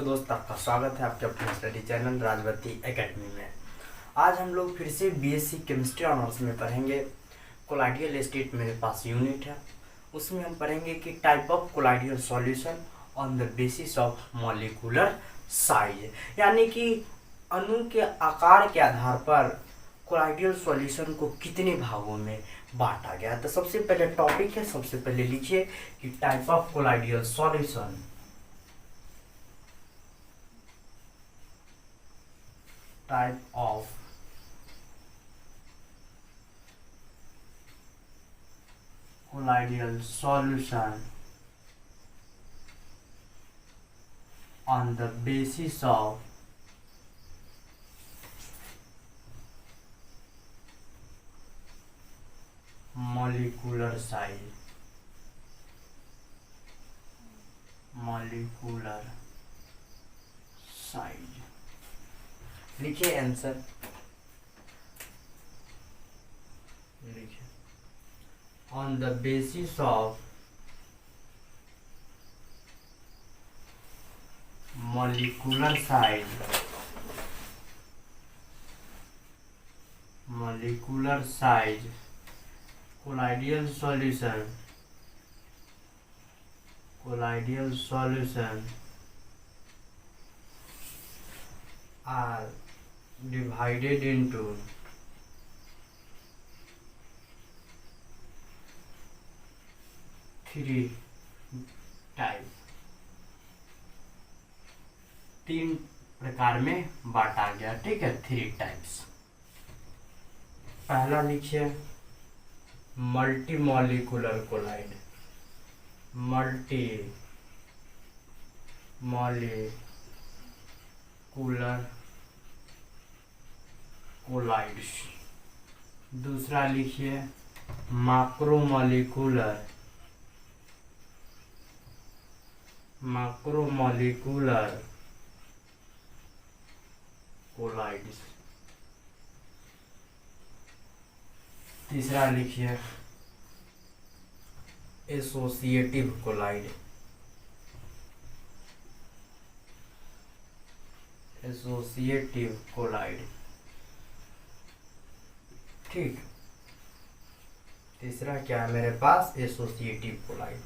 दोस्त, आपका स्वागत है आपके अपने स्टडी चैनल राजवती एकेडमी में। आज हम लोग फिर से बीएससी केमिस्ट्री ऑनर्स में पढ़ेंगे। कोलाइडियल स्टेट मेरे पास यूनिट है, उसमें हम पढ़ेंगे कि type of colloidal solution on the basis of molecular size, यानी कि अणु के आकार के आधार पर कोलाइडियल सॉल्यूशन को कितने भागों में बांटा गया है। तो सबसे पहले टॉपिक है, सबसे पहले लिखिए कि type of colloidal solution. Type of colloidal solution on the basis of molecular size, molecular size। लिखिए आंसर, लिखिए on the basis of molecular size, molecular size colloidal solution, colloidal solution are divided into three type, तीन प्रकार में बांटा गया। ठीक है, three types. पहला लिखिए multi molecular colloid, multi molecular colloids. दूसरा लिखिए मैक्रोमॉलिक्यूलर, मैक्रोमॉलिक्यूलर कोलाइड्स। तीसरा लिखिए एसोसिएटिव कोलाइड, एसोसिएटिव कोलाइड। ठीक, तीसरा क्या है मेरे पास, एसोसिएटिव कोलाइड।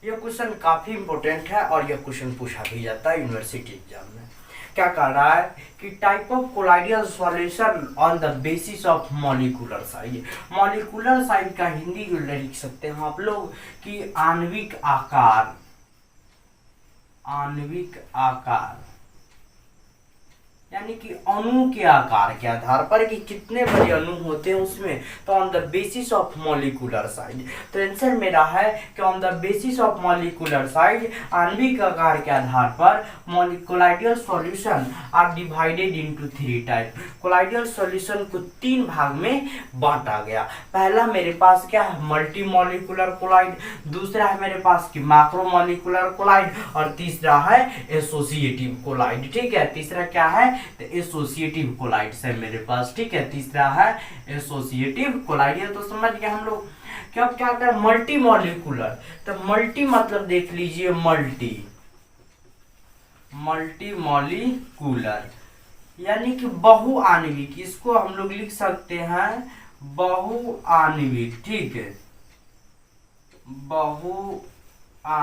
यह क्वेश्चन काफी इंपॉर्टेंट है और यह क्वेश्चन पूछा भी जाता है यूनिवर्सिटी एग्जाम में। क्या कह रहा है कि type of colloidal solution on the basis of molecular size. Molecular size का हिंदी लिख सकते हैं आप लोग कि आणविक आकार, आणविक आकार, यानी कि अणु के आकार के आधार पर कि कितने बड़े अणु होते हैं उसमें। तो on the basis of molecular size, तो आंसर मेरा है कि on the basis of molecular size, आणविक आकार के आधार पर colloidal solution are divided into three type. Colloidal solution को तीन भाग में बांटा गया। पहला मेरे पास क्या है, मल्टी मॉलिक्यूलर कोलाइड। दूसरा है मेरे पास कि मैक्रोमॉलिक्यूलर कोलाइड और तीसरा है एसोसिएटिव कोलाइड। ठीक है, तीसरा क्या है, तो एसोसिएटिव कोलाइड्स है मेरे पास। ठीक है, तीसरा है एसोसिएटिव कोलाइड। है तो समझ गए हम लोग। क्या क्या कर मल्टी मॉलिक्यूलर, तो मल्टी मतलब देख लीजिए मल्टी, मल्टी मॉलिक्यूलर यानी कि बहुआण्विक। इसको हम लोग लिख सकते हैं बहुआण्विक। ठीक है, बहुआण्विक,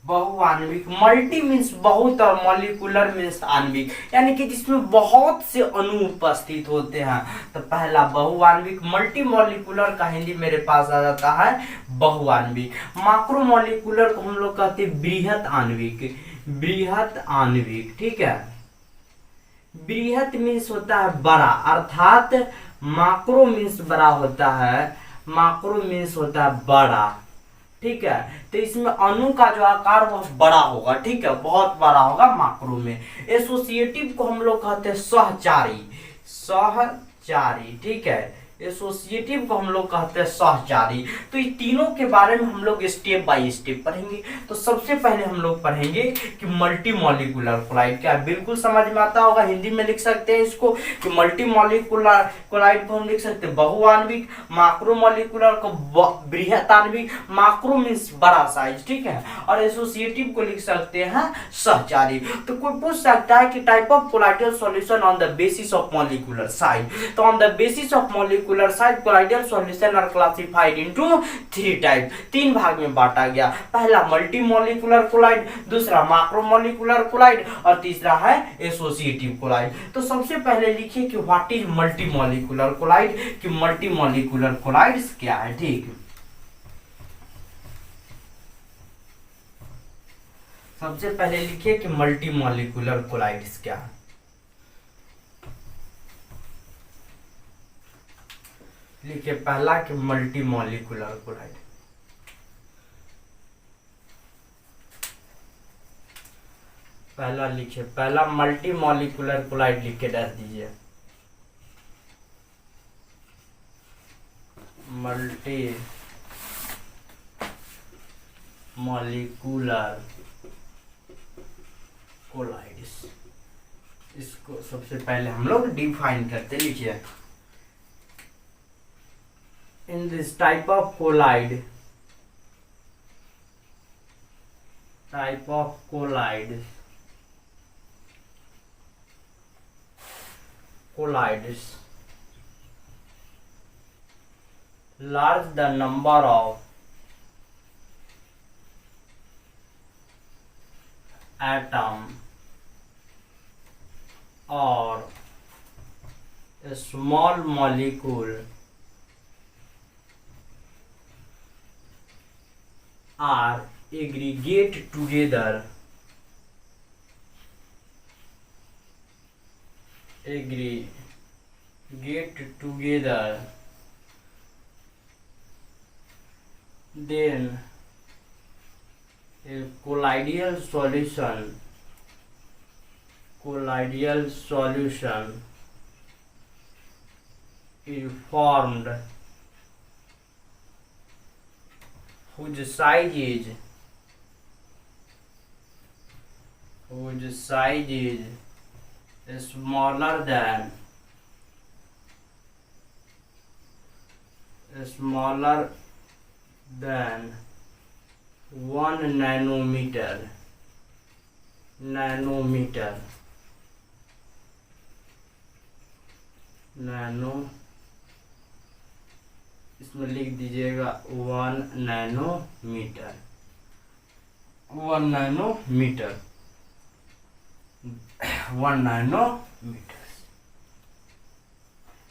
बहुआण्विक। मल्टी मीन्स बहुत और मॉलिक्यूलर मीन्स आणविक, यानी कि जिसमें बहुत से अणु उपस्थित होते हैं। तो पहला बहुआण्विक, मल्टी मॉलिक्यूलर का हिंदी मेरे पास आ जाता है बहुआण्विक। मैक्रोमॉलिक्यूलर को हम लोग कहते हैं बृहत आणविक, बृहत आणविक। ठीक है, बृहत मीन्स होता है बड़ा, अर्थात मैक्रो मीन्स बड़ा होता है, मैक्रो मीन्स होता है बड़ा। ठीक है, तो इसमें अणु का जो आकार वह बड़ा होगा। ठीक है, बहुत बड़ा होगा मैक्रो में। एसोसिएटिव को हम लोग कहते हैं सहचारी, सहचारी। ठीक है, एसोसिएटिव को हम लोग कहते हैं सहचारी। तो ये तीनों के बारे में हम लोग स्टेप बाय स्टेप पढ़ेंगे। तो सबसे पहले हम लोग पढ़ेंगे कि मल्टी मॉलिक्यूलर कोलाइड क्या है। बिल्कुल समझ में आता होगा, हिंदी में लिख सकते हैं इसको कि मल्टी मॉलिक्यूलर कोलाइड को हम लिख सकते हैं बहुआण्विक, माक्रो मॉलिक्यूलर को बृहत आणविक, माक्रो मीन्स बड़ा साइज, ठीक है, और एसोसिएटिव को लिख सकते हैं सहचारी। तो कोई पूछ सकता है कि type of colloidal solution on the basis of molecular size. तो on the basis of molecular size colloidal solution are classified into 3 type, 3 भाग में बांटा गया। पहला मल्टी मॉलिक्यूलर कोलाइड, दूसरा माक्रो मॉलिक्यूलर कोलाइड और तीसरा है एसोसिएटिव कोलाइड। तो सबसे पहले लिखिए कि what is multi molecular colloid, कि मल्टी मॉलिक्यूलर कोलाइड्स क्या है। ठीक, सबसे पहले लिखिए कि मल्टी मॉलिक्यूलर कोलाइड्स क्या है। लिखिए पहला कि मल्टी मॉलिक्यूलर कोलाइड। पहला लिखिए, पहला मल्टी मॉलिक्यूलर कोलाइड लिख के डाल दीजिए। मल्टी मॉलिक्यूलर कोलाइड्स, इसको सबसे पहले हम लोग डिफाइन करते। लिखिए in this type of collide collides large the number of atom or a small molecule are aggregate together then a colloidal solution is formed whose size is smaller than 1 nanometer इसमें लिख दीजिएगा 1 nanometer.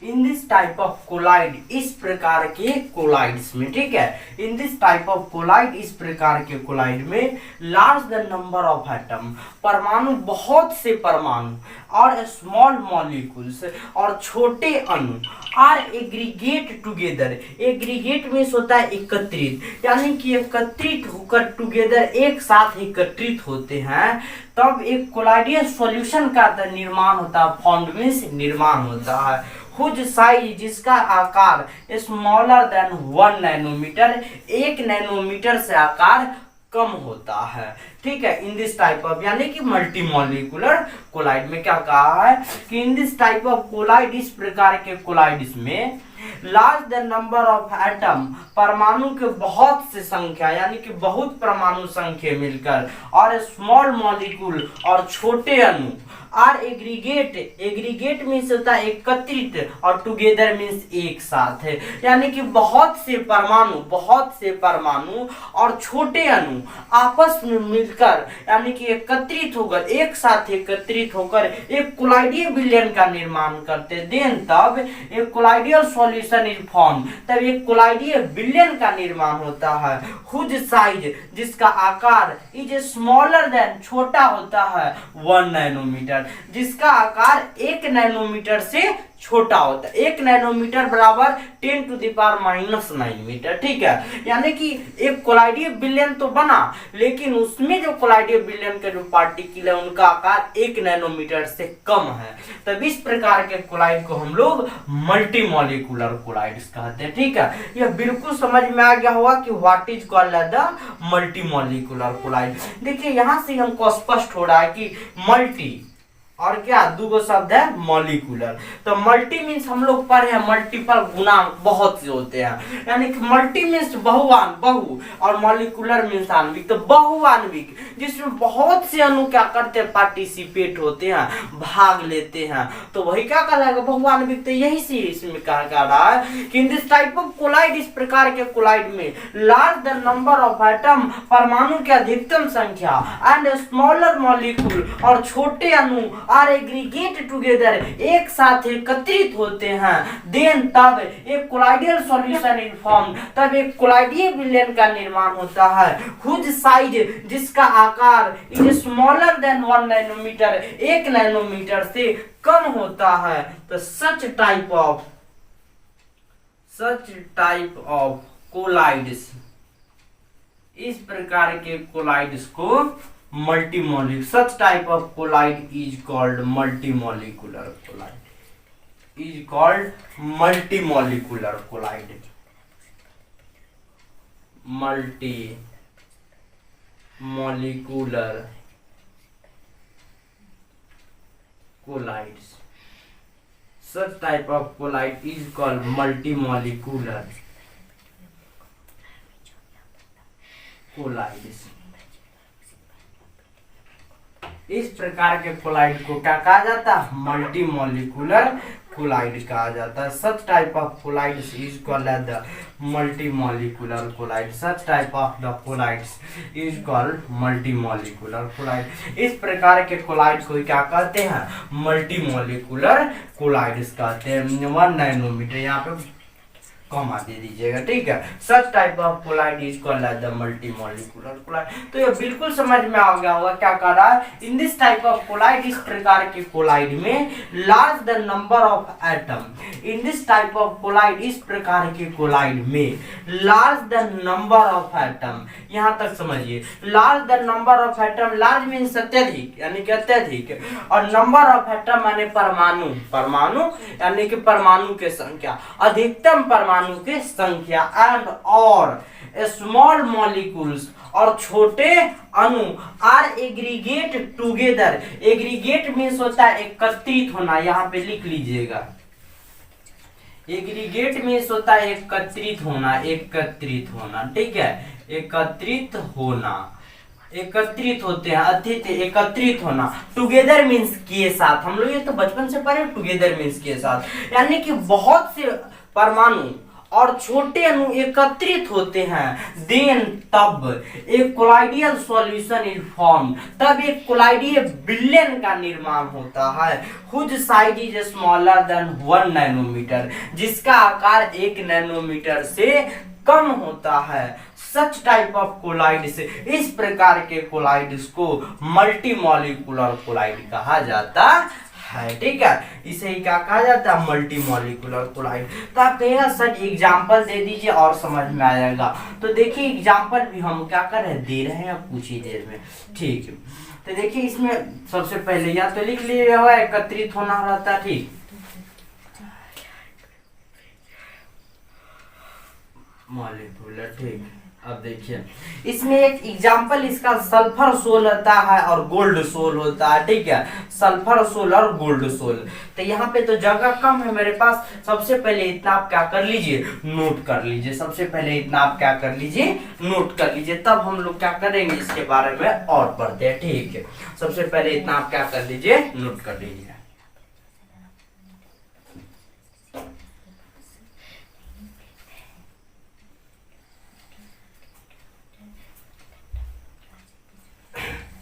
In this type of colloid, इस प्रकार के colloids में, ठीक है, in this type of colloid, इस प्रकार के कोलाइड में large the number of atom, परमाणु, बहुत से परमाणु, और स्मॉल मॉलिक्यूल्स, और छोटे अणु, are aggregate together. Aggregate means होता है एकत्रित, यानी कि एकत्रित होकर, टुगेदर एक साथ एकत्रित होते हैं, तब एक कोलाइडियल सॉल्यूशन का निर्माण होता है। फॉर्म्ड मीन्स निर्माण होता है। हुज साइज, जिसका आकार स्मॉलर देन 1 नैनोमीटर, 1 नैनोमीटर से आकार कम होता है, ठीक है। इन दिस टाइप ऑफ, यानी कि मल्टी मॉलिक्यूलर कोलाइड में क्या कहा है कि in this type of colloid, इस प्रकार के कोलाइड्स में large the number of atom, परमाणु के बहुत से संख्या, यानी कि बहुत परमाणु संख्या मिलकर, और स्मॉल मॉलिक्यूल, और छोटे अणु, आर एग्रीगेट मीन्स होता है एकत्रित, और टुगेदर मीन्स एक साथ है, यानी कि बहुत से परमाणु और छोटे अणु आपस में मिलकर, यानी कि एकत्रित होकर, एक साथ एकत्रित होकर एक कोलाइडियल विलयन का निर्माण करते। देन तब एक कोलाइडियल सॉल्यूशन इज फॉर्म, तब एक कोलाइडियल विलयन का निर्माण होता है। हुज साइज, जिसका आकार इज स्मॉलर देन, छोटा होता है 1 नैनोमीटर, जिसका आकार 1 नैनोमीटर से छोटा होता है। 1 नैनोमीटर बराबर 10⁻⁹ मीटर, ठीक है। यानी कि एक कोलाइडीय विलयन तो बना, लेकिन उसमें जो कोलाइडीय विलयन के जो पार्टिकल है उनका आकार 1 नैनोमीटर से कम है। तब इस प्रकार के कोलाइड को हम लोग मल्टीमॉलिक्यूलर कोलाइड्स कहते हैं, ठीक है। यह बिल्कुल समझ में आ गया होगा कि what is called the multimolecular colloid. देखिए यहां से हमको स्पष्ट हो रहा है कि मल्टी और क्या दो शब्द है मॉलिक्यूलर। तो मल्टी मीन्स हम लोग पढ़े हैं मल्टीपल, गुणांक बहुत से होते हैं, यानी कि मल्टी मीन्स बहुआन बहु, और मॉलिक्यूलर मीन्स आणविक। तो बहुआण्विक जिसमें बहुत से अणु क्या करते हैं, पार्टिसिपेट होते हैं, भाग लेते हैं, तो वही क्या कहलाएगा बहुआण्विक। तो यही से इसमें कहा जा रहा है कि in this type of colloid, इस प्रकार के कोलाइड में large the number of atom, परमाणु की अधिकतम संख्या, एंड स्मॉलर मॉलिक्यूल, और छोटे अणु आर एग्रीगेट टुगेदर, एक साथ एकत्रित होते हैं, देन तब एक कोलाइडियल सॉल्यूशन इज फॉर्म, तब एक कोलाइडीय विलयन का निर्माण होता है, हुज साइज, जिसका आकार is smaller than 1 nanometer, 1 nanometer से कम होता है। तो सच टाइप ऑफ कोलाइड्स, इस प्रकार के कोलाइड्स को मल्टीमॉलिक्यूलर, such type of collide is called multimolecular collide, is called multimolecular collide, multimolecular collides, such type of collide is called multimolecular collides। इस प्रकार के कोलाइड को क्या कहा जाता है, मल्टीमॉलिक्यूलर कोलाइड कहा जाता है। Such type of colloids is called the multimolecular colloid, such type of the colloids is called multimolecular colloid. इस प्रकार के कोलाइड को क्या कहते हैं, मल्टीमॉलिक्यूलर कोलाइड्स कहते हैं। 1 नैनोमीटर, यहाँ पे कॉमा दे दीजिएगा, ठीक है। Such type of colloid is called the multimolecular colloid. तो ये बिल्कुल समझ में आ गया होगा क्या कह रहा है, in this type of colloid, इस प्रकार के कोलाइड में large the number of atom, in this type of colloid, इस प्रकार के कोलाइड में large the number of atom, यहां तक समझिए, large the number of atom, large means अत्यधिक, यानी कि अत्यधिक, और नंबर ऑफ एटम माने परमाणु, परमाणु यानी कि परमाणु की संख्या, अधिकतम परमाणु की संख्या, एंड और स्मॉल मॉलिक्यूल्स, और छोटे अणु are aggregate together. Aggregate means होता है एकत्रित होना, यहाँ पे लिख लीजिएगा, एग्रीगेट मीन्स होता है एकत्रित होना, एकत्रित होना, ठीक है, एकत्रित होना, एकत्रित होते हैं, अतिथि एकत्रित होना। टुगेदर मीन्स के साथ, हम लोग ये तो बचपन से पढ़े, टुगेदर मीन्स के साथ, यानी कि बहुत से परमाणु और छोटे अणु एकत्रित होते हैं, देन तब एक कोलाइडियल सॉल्यूशन इज फॉर्म, तब एक कोलाइडीय विलयन का निर्माण होता है, whose size is smaller than 1 nanometer, जिसका आकार 1 नैनोमीटर से कम होता है। सच टाइप ऑफ कोलाइड्स, इस प्रकार के कोलाइड्स को मल्टीमॉलिक्यूलर कोलाइड कहा जाता है, ठीक है। इसे ही क्या कहा जाता है, मल्टीमॉलिक्यूलर कोलाइड। तो आप कहेगा सर एग्जांपल दे दीजिए और समझ में आ जाएगा। तो देखिए एग्जांपल भी हम क्या कर रहे हैं, दे रहे हैं कुछ ही देर में, ठीक है। तो देखिए इसमें सबसे पहले या तो लिख लिया हुआ एकत्रित होना रहता है, ठीक, मॉलिक्यूलर, ठीक। अब देखिए इसमें एक एग्जांपल, इसका सल्फर सोल होता है और गोल्ड सोल होता है, ठीक है, सल्फर सोल और गोल्ड सोल। तो यहाँ पे तो जगह कम है मेरे पास, सबसे पहले इतना आप क्या कर लीजिए, नोट कर लीजिए, सबसे पहले इतना आप क्या कर लीजिए, नोट कर लीजिए, तब हम लोग क्या करेंगे इसके बारे में और पढ़ते हैं, ठीक है। सबसे पहले इतना आप क्या कर लीजिए, नोट कर लीजिए।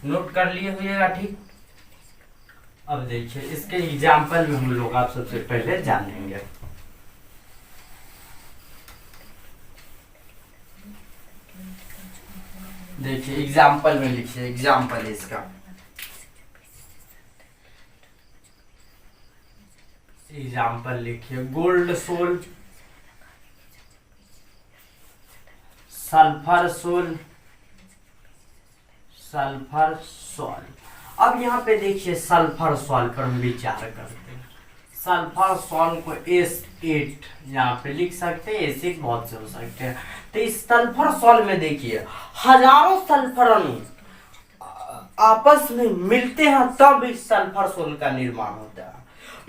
नोट कर लिए होइएगा, ठीक। अब देखिए इसके एग्जाम्पल में हम लोग आप सबसे पहले जानेंगे। देखिए एग्जाम्पल में लिखिए, एग्जाम्पल इसका एग्जाम्पल लिखिए, gold sol, sulphur sol, sulphur salt. अब यहाँ पे देखिए सल्फर सॉल्ट पर हम विचार करते हैं। सल्फर सॉल्ट को S8 यहाँ पे लिख सकते हैं, एसिड बहुत से हो सकते हैं। तो इस सल्फर सॉल्ट में देखिए हजारों सल्फर अणु आपस में मिलते हैं तब इस सल्फर सॉल्ट का निर्माण होता है।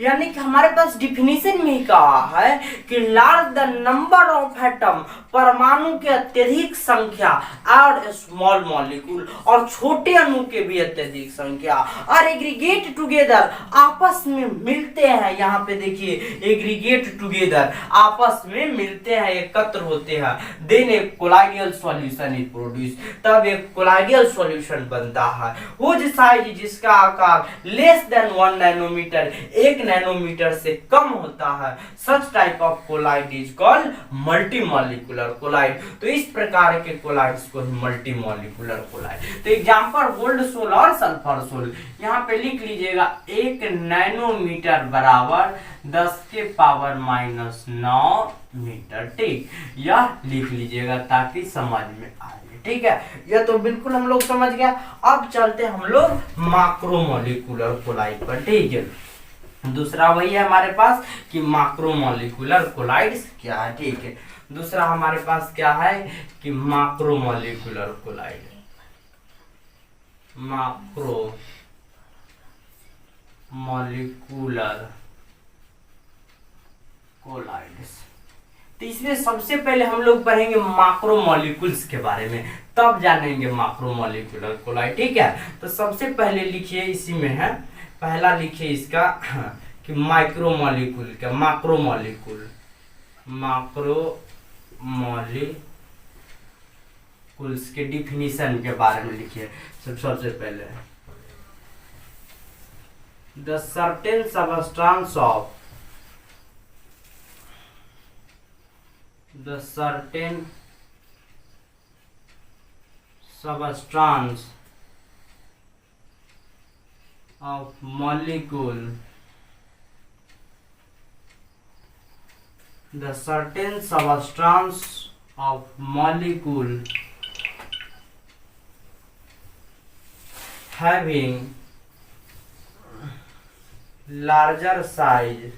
यानी कि हमारे पास डिफिनीशन में ही कहा है कि large the number of atom, परमाणु के अत्यधिक संख्या, और स्मॉल मॉलिक्यूल, और छोटे अणु के भी अत्यधिक संख्या, और एग्रीगेट टुगेदर, आपस में मिलते हैं। यहाँ पे देखिए एग्रीगेट टुगेदर, आपस में मिलते हैं, एकत्र होते हैं। देन एक कोलाइडियल सॉल्यूशन इज प्रोड्यूस, तब एक कोलाइडियल सॉल्यूशन बनता है। वो साइज जिसका आकार लेस देन 1 नैनोमीटर, 1 नैनोमीटर से कम होता है, such type of colloid is called multimolecular colloid. तो इस प्रकार के कोलाइड्स को मल्टीमॉलिक्यूलर कोलाइड। तो एग्जांपल गोल्ड सोल और सल्फर सोल, यहाँ पे लिख लीजिएगा 1 नैनोमीटर बराबर 10 के पावर -9 मीटर। ठीक, यह लिख लीजिएगा ताकि समझ में आए। ठीक है, यह तो बिल्कुल हम लोग समझ गया। अब चलते हम लोग मैक्रोमोलिकुलर कोलाइड पर। ठीक है, दूसरा वही है हमारे पास कि मैक्रोमोलिकुलर कोलाइड्स क्या है। ठीक है, दूसरा हमारे पास क्या है कि मैक्रोमोलिकुलर कोलाइड, मैक्रोमोलिकुलर कोलाइड्स। तो इसमें सबसे पहले हम लोग पढ़ेंगे मैक्रोमोलिक्यूल्स के बारे में, तब जानेंगे मैक्रोमोलिकुलर कोलाइड। ठीक है, तो सबसे पहले लिखिए, इसी में है, पहला लिखिए इसका कि माइक्रोमोलिक्यूल क्या, मैक्रोमोलिक्यूल, मैक्रोमोलिक्यूल्स के डिफिनीशन के बारे में लिखिए। सबसे पहले the certain substance of, the certain substance of molecule, the certain substance of molecule having larger size,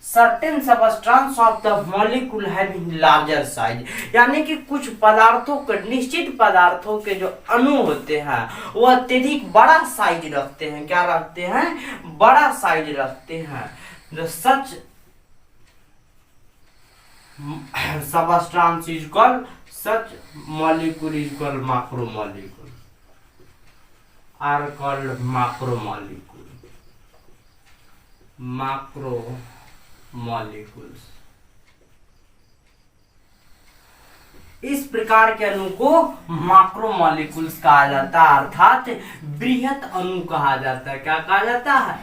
certain substance of the molecule having larger size, यानी कि कुछ पदार्थों के, निश्चित पदार्थों के जो अणु होते हैं वो अत्यधिक बड़ा साइज रखते हैं। क्या रखते हैं? बड़ा साइज रखते हैं। जो such substance is called, such molecule is called macromolecule, are called macromolecule, macromolecules. इस प्रकार के अणु को मैक्रोमोलिक्यूल्स कहा जाता है, अर्थात बृहत अणु कहा जाता है। क्या कहा जाता है?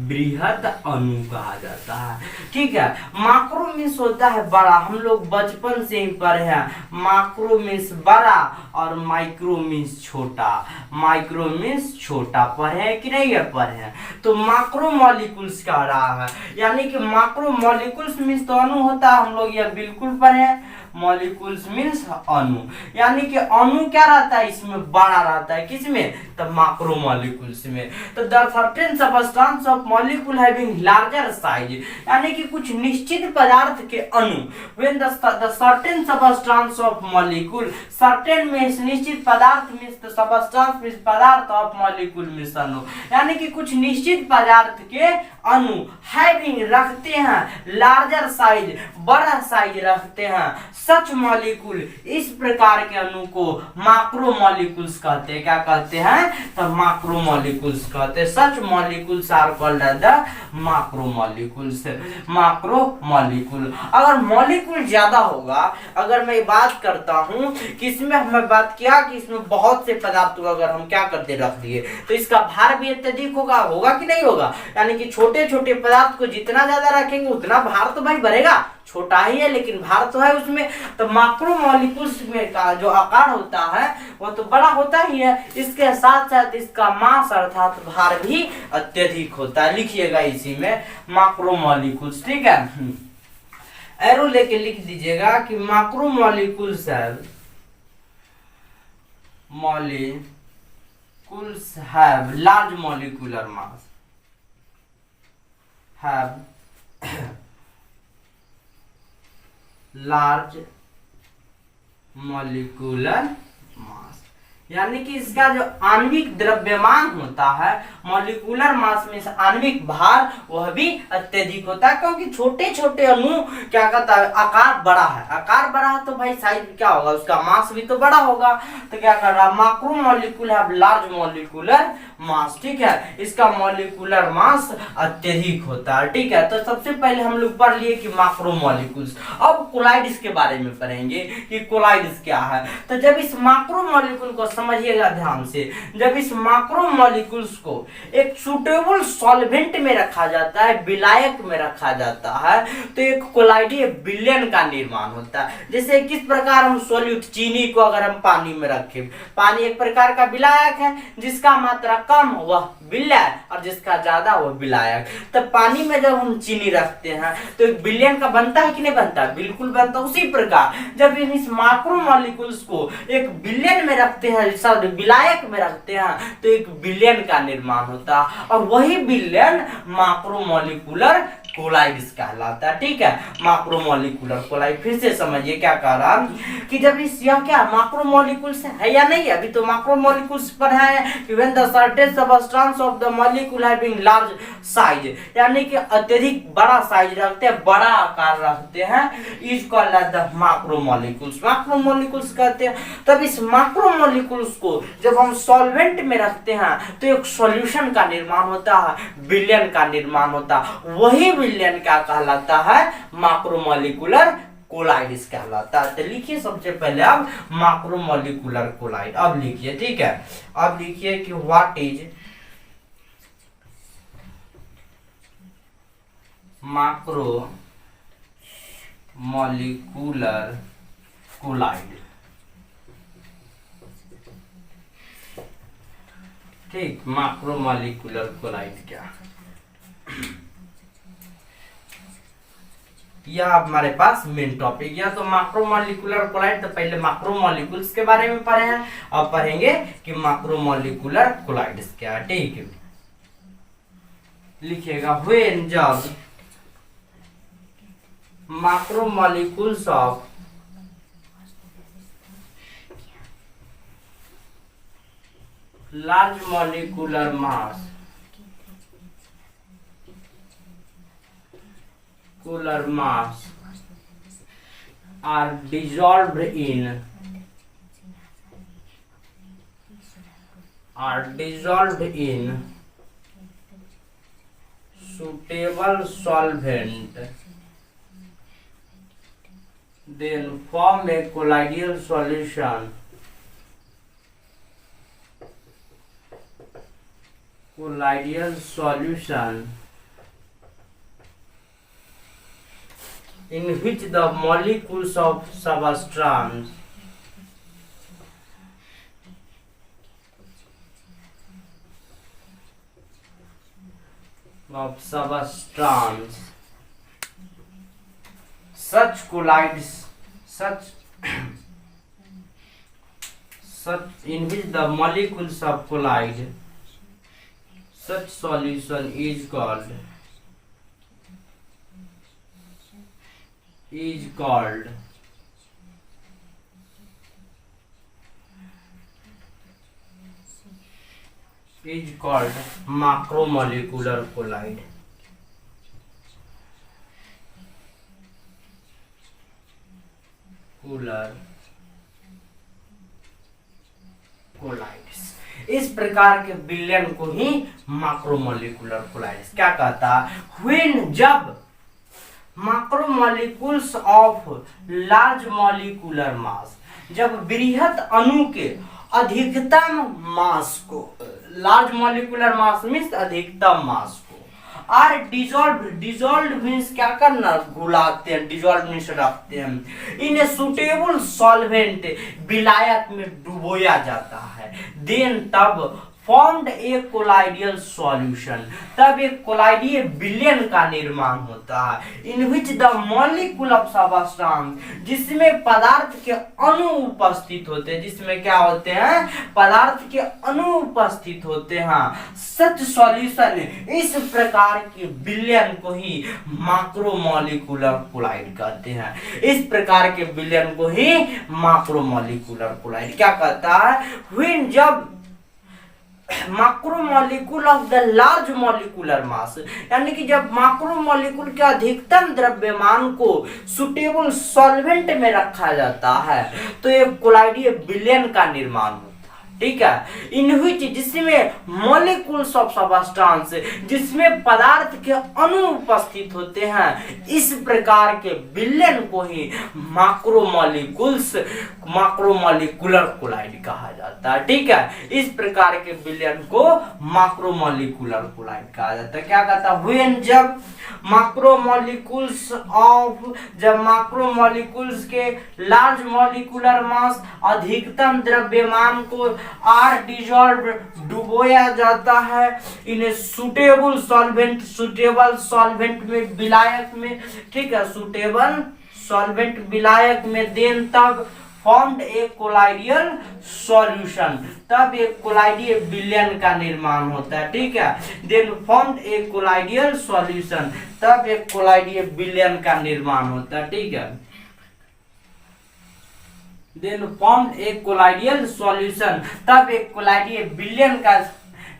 बृहत अणु कहा जाता है। ठीक है, मैक्रो मीन्स होता है बड़ा, हम लोग बचपन से ही पढ़े हैं। मैक्रो मीन्स बड़ा और माइक्रो मीन्स छोटा, माइक्रो मीन्स छोटा, पढ़े हैं कि नहीं है? पढ़े हैं। तो मैक्रोमोलिक्यूल्स कह रहा है, यानी कि मैक्रोमोलिक्यूल्स मीन्स तो अणु होता है, हम लोग यह बिल्कुल पढ़े हैं। मॉलिक्यूल्स मीन्स अणु, यानी कि अणु क्या रहता है? इसमें बड़ा रहता है। किसमें? तब मैक्रोमोलिक्यूल्स में। तो the certain substance of molecule having larger size, यानी कि कुछ निश्चित पदार्थ के अणु, when the certain substance of molecule, certain means निश्चित, पदार्थ मीन्स द सबस्टेंस मीन्स पदार्थ, ऑफ मॉलिक्यूल मीन्स अणु, यानी कि कुछ निश्चित पदार्थ के अणु हैविंग रखते हैं लार्जर साइज, बड़ा साइज रखते हैं। सच मॉलिक्यूल, इस प्रकार के अणु को मैक्रोमोलिक्यूल्स कहते हैं। क्या कहते हैं? तो मैक्रोमोलिक्यूल्स कहते हैं। Such molecules are called the macromolecules, macromolecule. अगर मॉलिक्यूल ज्यादा होगा, अगर मैं बात करता हूं कि इसमें हमने बात किया कि इसमें बहुत से पदार्थ को अगर हम क्या करते रख दिए तो इसका भार भी अत्यधिक होगा, होगा कि नहीं होगा? यानी कि छोटे छोटे पदार्थ को जितना ज्यादा रखेंगे उतना भार तो भाई बढ़ेगा, छोटा ही है लेकिन भार तो है उसमें। तो मैक्रोमोलिक्यूल्स में का जो आकार होता है वो तो बड़ा होता ही है, इसके साथ साथ इसका मास अर्थात भार भी अत्यधिक होता है। लिखिएगा इसी में मैक्रोमोलिक्यूल्स, ठीक है। एरो लेके लिख दीजिएगा कि macromolecules molecules have large molecular mass, have large molecular mass, यानी कि इसका जो आणविक द्रव्यमान होता है, मॉलिक्यूलर मास में आणविक भार वह भी अत्यधिक होता है, क्योंकि छोटे छोटे अणु क्या कहता है आकार बड़ा है, आकार बड़ा है तो भाई साइज क्या होगा, उसका मास भी तो बड़ा होगा। तो क्या कर रहा है, macromolecule have large molecular mass, ठीक है, इसका मॉलिक्यूलर मास अत्यधिक होता है, ठीक है। तो सबसे पहले हम लोग पढ़ लिए कि मैक्रोमोलिक्यूल्स। अब कोलाइड्स के बारे में पढ़ेंगे कि कोलाइड्स क्या है। तो जब इस मैक्रोमोलिक्यूल को समझिएगा ध्यान से, जब इस मैक्रोमोलिक्यूल्स को एक सुटेबल सॉल्वेंट में रखा जाता है, विलायक में रखा जाता है, तो एक कोलाइडीय विलयन का निर्माण होता है। जैसे किस प्रकार हम सोल्यूट चीनी को अगर हम पानी में रखें, पानी एक प्रकार का विलायक है, जिसका मात्रा कम वह विलय और जिसका ज्यादा वह विलायक। तो पानी में जब हम चीनी रखते हैं तो एक विलयन का बनता है कि नहीं बनता, बिल्कुल बनता। उसी प्रकार जब इस मैक्रोमोलिक्यूल्स को एक विलयन में रखते हैं, विलायक में रखते हैं, तो एक विलयन का निर्माण होता है, और वही विलयन मैक्रोमोलिक्यूलर कोलाइड्स कहलाता है, ठीक है। मैक्रोमोलिक्यूलर कोलाइड फिर से समझिए क्या कह रहा कि जब इस यह क्या मैक्रोमोलिक्यूल्स है या नहीं है, अभी तो मैक्रोमोलिक्यूल्स पर है कि when the certain substance of the molecule having large size, यानी कि अत्यधिक बड़ा साइज रखते हैं, बड़ा आकार रखते हैं, is called as the macromolecules, macromolecules कहते हैं। तब इस मैक्रोमोलिक्यूल्स को जब हम सॉल्वेंट में रखते हैं तो एक सॉल्यूशन का निर्माण होता है, विलयन का निर्माण होता है, वही विलयन क्या कहलाता है, मैक्रोमोलिक्यूलर कोलाइड्स कहलाता है। तो लिखिए सबसे पहले अब मैक्रोमोलिक्यूलर कोलाइड, अब लिखिए, ठीक है। अब लिखिए कि व्हाट इज मैक्रोमोलिक्यूलर कोलाइड, ठीक। मैक्रोमोलिक्यूलर कोलाइड क्या, यह हमारे पास मेन टॉपिक, या तो मैक्रोमोलिक्यूलर कोलाइड, तो पहले मैक्रोमोलिक्यूल्स के बारे में पढ़े हैं, अब पढ़ेंगे कि मैक्रोमोलिक्यूलर कोलाइड्स क्या है, ठीक है। लिखिएगा व्हेन, जब macromolecules of large molecular mass are dissolved in suitable solvent, then form a colloidal solution in which the molecules of substance such collides in which the molecules of collide, such solution is called macromolecular collide. Colloids, इस प्रकार के विलयन को ही मैक्रोमोलिक्यूलर collides क्या कहता है। When, जब macromolecules of large molecular mass, जब बृहत अणु के अधिकतम मास को, लार्ज मॉलिक्यूलर मास मीन्स अधिकतम मास को, आर डिजॉल्व, डिजॉल्व मीन्स क्या करना, घुलाते हैं, डिजॉल्व मीन्स रखते हैं। इन ए सुटेबल सॉल्वेंट, विलायक में डुबोया जाता है। देन तब फॉर्म्ड ए कोलाइडियल सॉल्यूशन, तब एक कोलाइडीय विलयन का निर्माण होता है। In which the molecule of substance, जिसमें पदार्थ के अणु उपस्थित होते हैं, जिसमें क्या होते हैं, पदार्थ के अणु उपस्थित होते हैं। सच सॉल्यूशन, इस प्रकार के विलयन को ही मैक्रोमोलिकुलर कोलाइड कहते हैं। इस प्रकार के विलयन को ही मैक्रोमोलिकुलर कोलाइड क्या कहता है, व्हेन जब macromolecule of the large molecular mass, यानी कि जब मैक्रोमोलिक्यूल के अधिकतम द्रव्यमान को सुटेबल सॉल्वेंट में रखा जाता है तो एक कोलाइडीय विलयन का निर्माण होता है। ठीक है, इन विच, जिसमें मॉलिक्यूल्स ऑफ सब्सटेंस, जिसमें पदार्थ के अणु उपस्थित होते हैं, इस प्रकार के विलयन को ही मैक्रोमोलिक्यूल्स, मैक्रोमोलिकुलर कोलाइड कहा जाता है। ठीक है, इस प्रकार के विलयन को मैक्रोमोलिकुलर कोलाइड कहा जाता है। क्या कहता है, व्हेन जब मैक्रोमोलिक्यूल्स ऑफ, जब मैक्रोमोलिक्यूल्स के लार्ज मॉलिक्यूलर मास, अधिकतम द्रव्यमान को आर डिजॉल्व, डुबोया जाता है इन सुटेबल सॉल्वेंट, सुटेबल सॉल्वेंट में, विलायक में। ठीक है, सुटेबल सॉल्वेंट विलायक में। देन तब फॉर्म्ड ए कोलाइडियल सॉल्यूशन, तब एक कोलाइडीय विलयन का निर्माण होता है। ठीक है, then formed a colloidal solution, तब एक कोलाइडीय विलयन का निर्माण होता है। ठीक है, then formed a colloidal solution, तब एक कोलाइडीय विलयन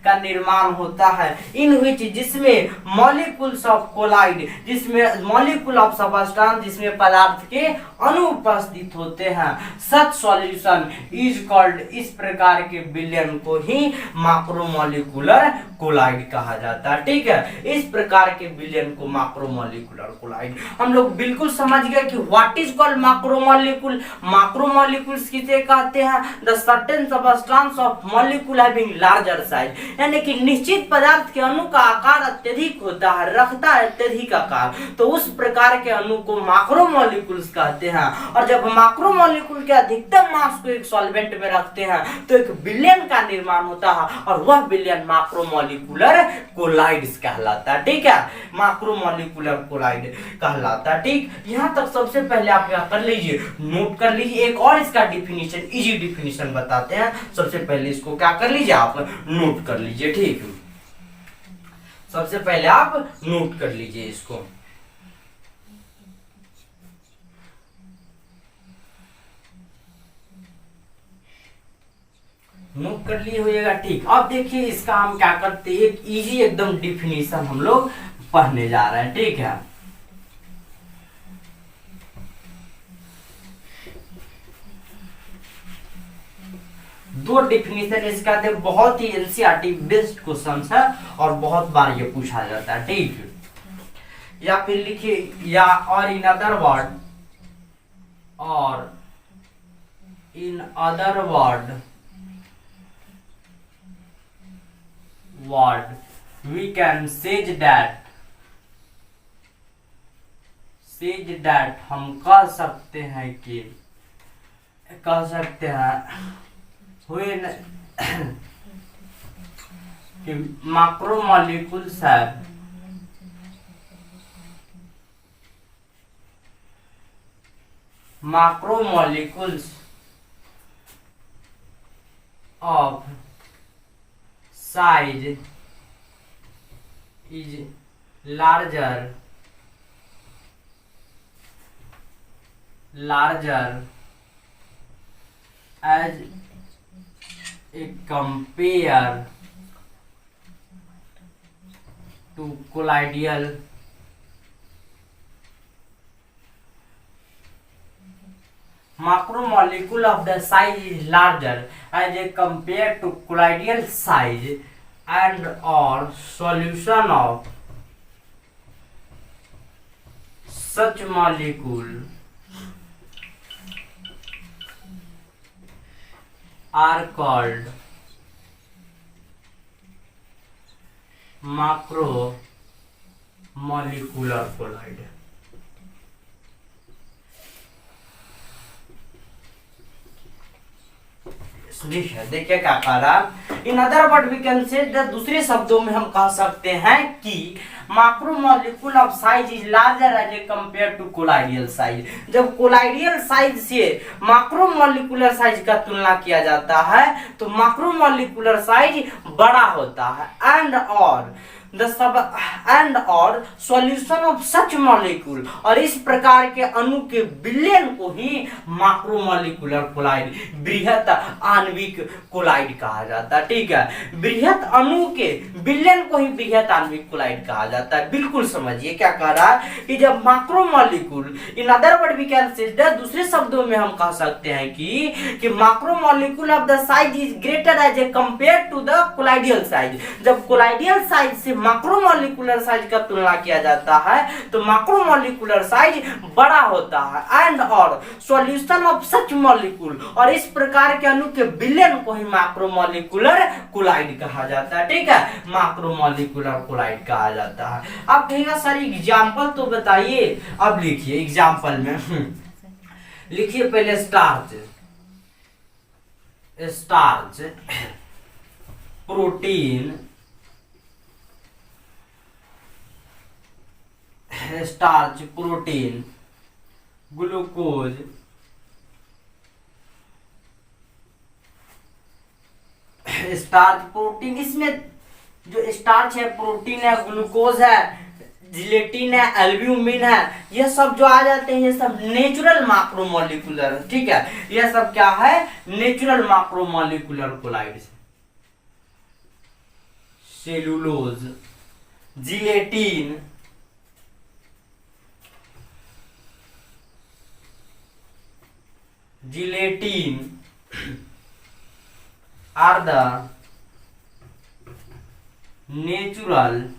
का निर्माण होता है। इन विच, जिसमें मॉलिक्यूल्स ऑफ कोलाइड, जिसमें मॉलिक्यूल ऑफ सब्सटेंस, जिसमें पदार्थ के अणु उपस्थित होते हैं। सच सॉल्यूशन इज कॉल्ड, इस प्रकार के विलयन को ही मैक्रोमोलिकुलर कोलाइड कहा जाता है। ठीक है, इस प्रकार के विलयन को मैक्रोमोलिकुलर कोलाइड। हम लोग बिल्कुल समझ गए कि what is called macromolecule. Macromolecules किसे कहते हैं, the certain substance of molecule having larger size, यानी कि निश्चित पदार्थ के अणु का आकार अत्यधिक होता है, रखता है अत्यधिक आकार, तो उस प्रकार के अणु को मैक्रोमोलिक्यूल्स कहते हैं। और जब मैक्रोमोलिक्यूल के अधिकतम मास को एक सॉल्वेंट में रखते हैं तो एक विलयन का निर्माण होता है, और वह विलयन मैक्रोमोलिकुलर कोलाइड्स कहलाता है। ठीक है, मैक्रोमोलिकुलर कोलाइड कहलाता है। ठीक, यहां तक सबसे पहले आप क्या कर लीजिए, नोट कर लीजिए। एक और इसका डिफिनीशन, इजी डिफिनीशन बताते हैं। सबसे पहले इसको क्या कर लीजिए, आप नोट कर लीजिए। ठीक, सबसे पहले आप नोट कर लीजिए इसको। नोट कर लिए होइएगा। ठीक, अब देखिए इसका हम क्या करते हैं, एक इजी एकदम डिफिनीशन हम लोग पढ़ने जा रहे हैं। ठीक है, दो डिफिनीशन इसका दे, बहुत ही एनसीईआरटी बेस्ड क्वेश्चन है और बहुत बार ये पूछा जाता है। ठीक, या फिर लिखिए, या और इन अदर वर्ड, और इन other word we can say that हम कह सकते हैं कि, कह सकते हैं हुए कि macromolecules have macromolecules of size is larger as a compare to colloidal macromolecule of the size is larger as a compared to colloidal size and or solution of such molecule are called molecular colloid. ठीक है, देखिए क्या कह रहा। In other word we can say, दूसरे शब्दों में हम कह सकते हैं कि macromolecule of size is larger as a compare to colloidal size. जब कोलाइडियल साइज से मैक्रोमोलिकुलर साइज का तुलना किया जाता है तो मैक्रोमोलिकुलर साइज बड़ा होता है। एंड और सॉल्यूशन ऑफ सच मॉलिक्यूल, और इस प्रकार के अणु के विलयन को ही मैक्रोमोलिकुलर कोलाइड, बृहत आणविक कोलाइड कहा जाता है। ठीक है, बृहत अणु के विलयन को ही बृहत आणविक कोलाइड कहा जाता है। बिल्कुल समझिए क्या कह रहा है कि जब macromolecule, in other word we can say, दूसरे शब्दों में हम कह सकते हैं कि macromolecule of the size is greater as a compare to the colloidal size. जब कोलाइडियल साइज से मैक्रोमोलिकुलर साइज का तुलना किया जाता है तो मैक्रोमोलिकुलर साइज बड़ा होता है। एंड और सॉल्यूशन ऑफ सच मॉलिक्यूल, और इस प्रकार के अणु के विलयन को ही मैक्रोमोलिकुलर कोलाइड कहा जाता है। ठीक है, मैक्रोमोलिकुलर कोलाइड कहा जाता है। अब कहेगा सर एग्जांपल तो बताइए। अब लिखिए एग्जांपल में लिखिए पहले starch, protein, starch, protein, glucose, starch, protein. इसमें जो स्टार्च है, प्रोटीन है, ग्लूकोज है, जिलेटिन है, एल्ब्यूमिन है, ये सब जो आ जाते हैं ये सब नेचुरल मैक्रोमोलिकुलर। ठीक है, ये सब क्या है? Natural macromolecular colloids. Cellulose, gelatin, are the natural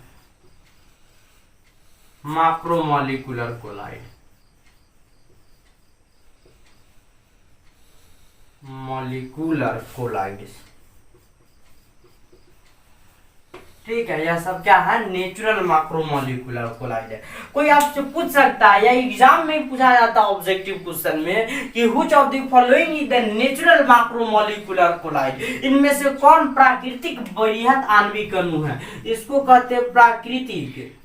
macromolecular colloid, molecular colloids। ठीक है, यह सब क्या है? नेचुरल मैक्रोमोलिकुलर कोलाइड है। कोई आपसे पूछ सकता है या एग्जाम में पूछा जाता है ऑब्जेक्टिव क्वेश्चन में कि which of the following is the natural macromolecular colloid. इनमें से कौन प्राकृतिक बृहत आणविक अणु है? इसको कहते हैं प्राकृतिक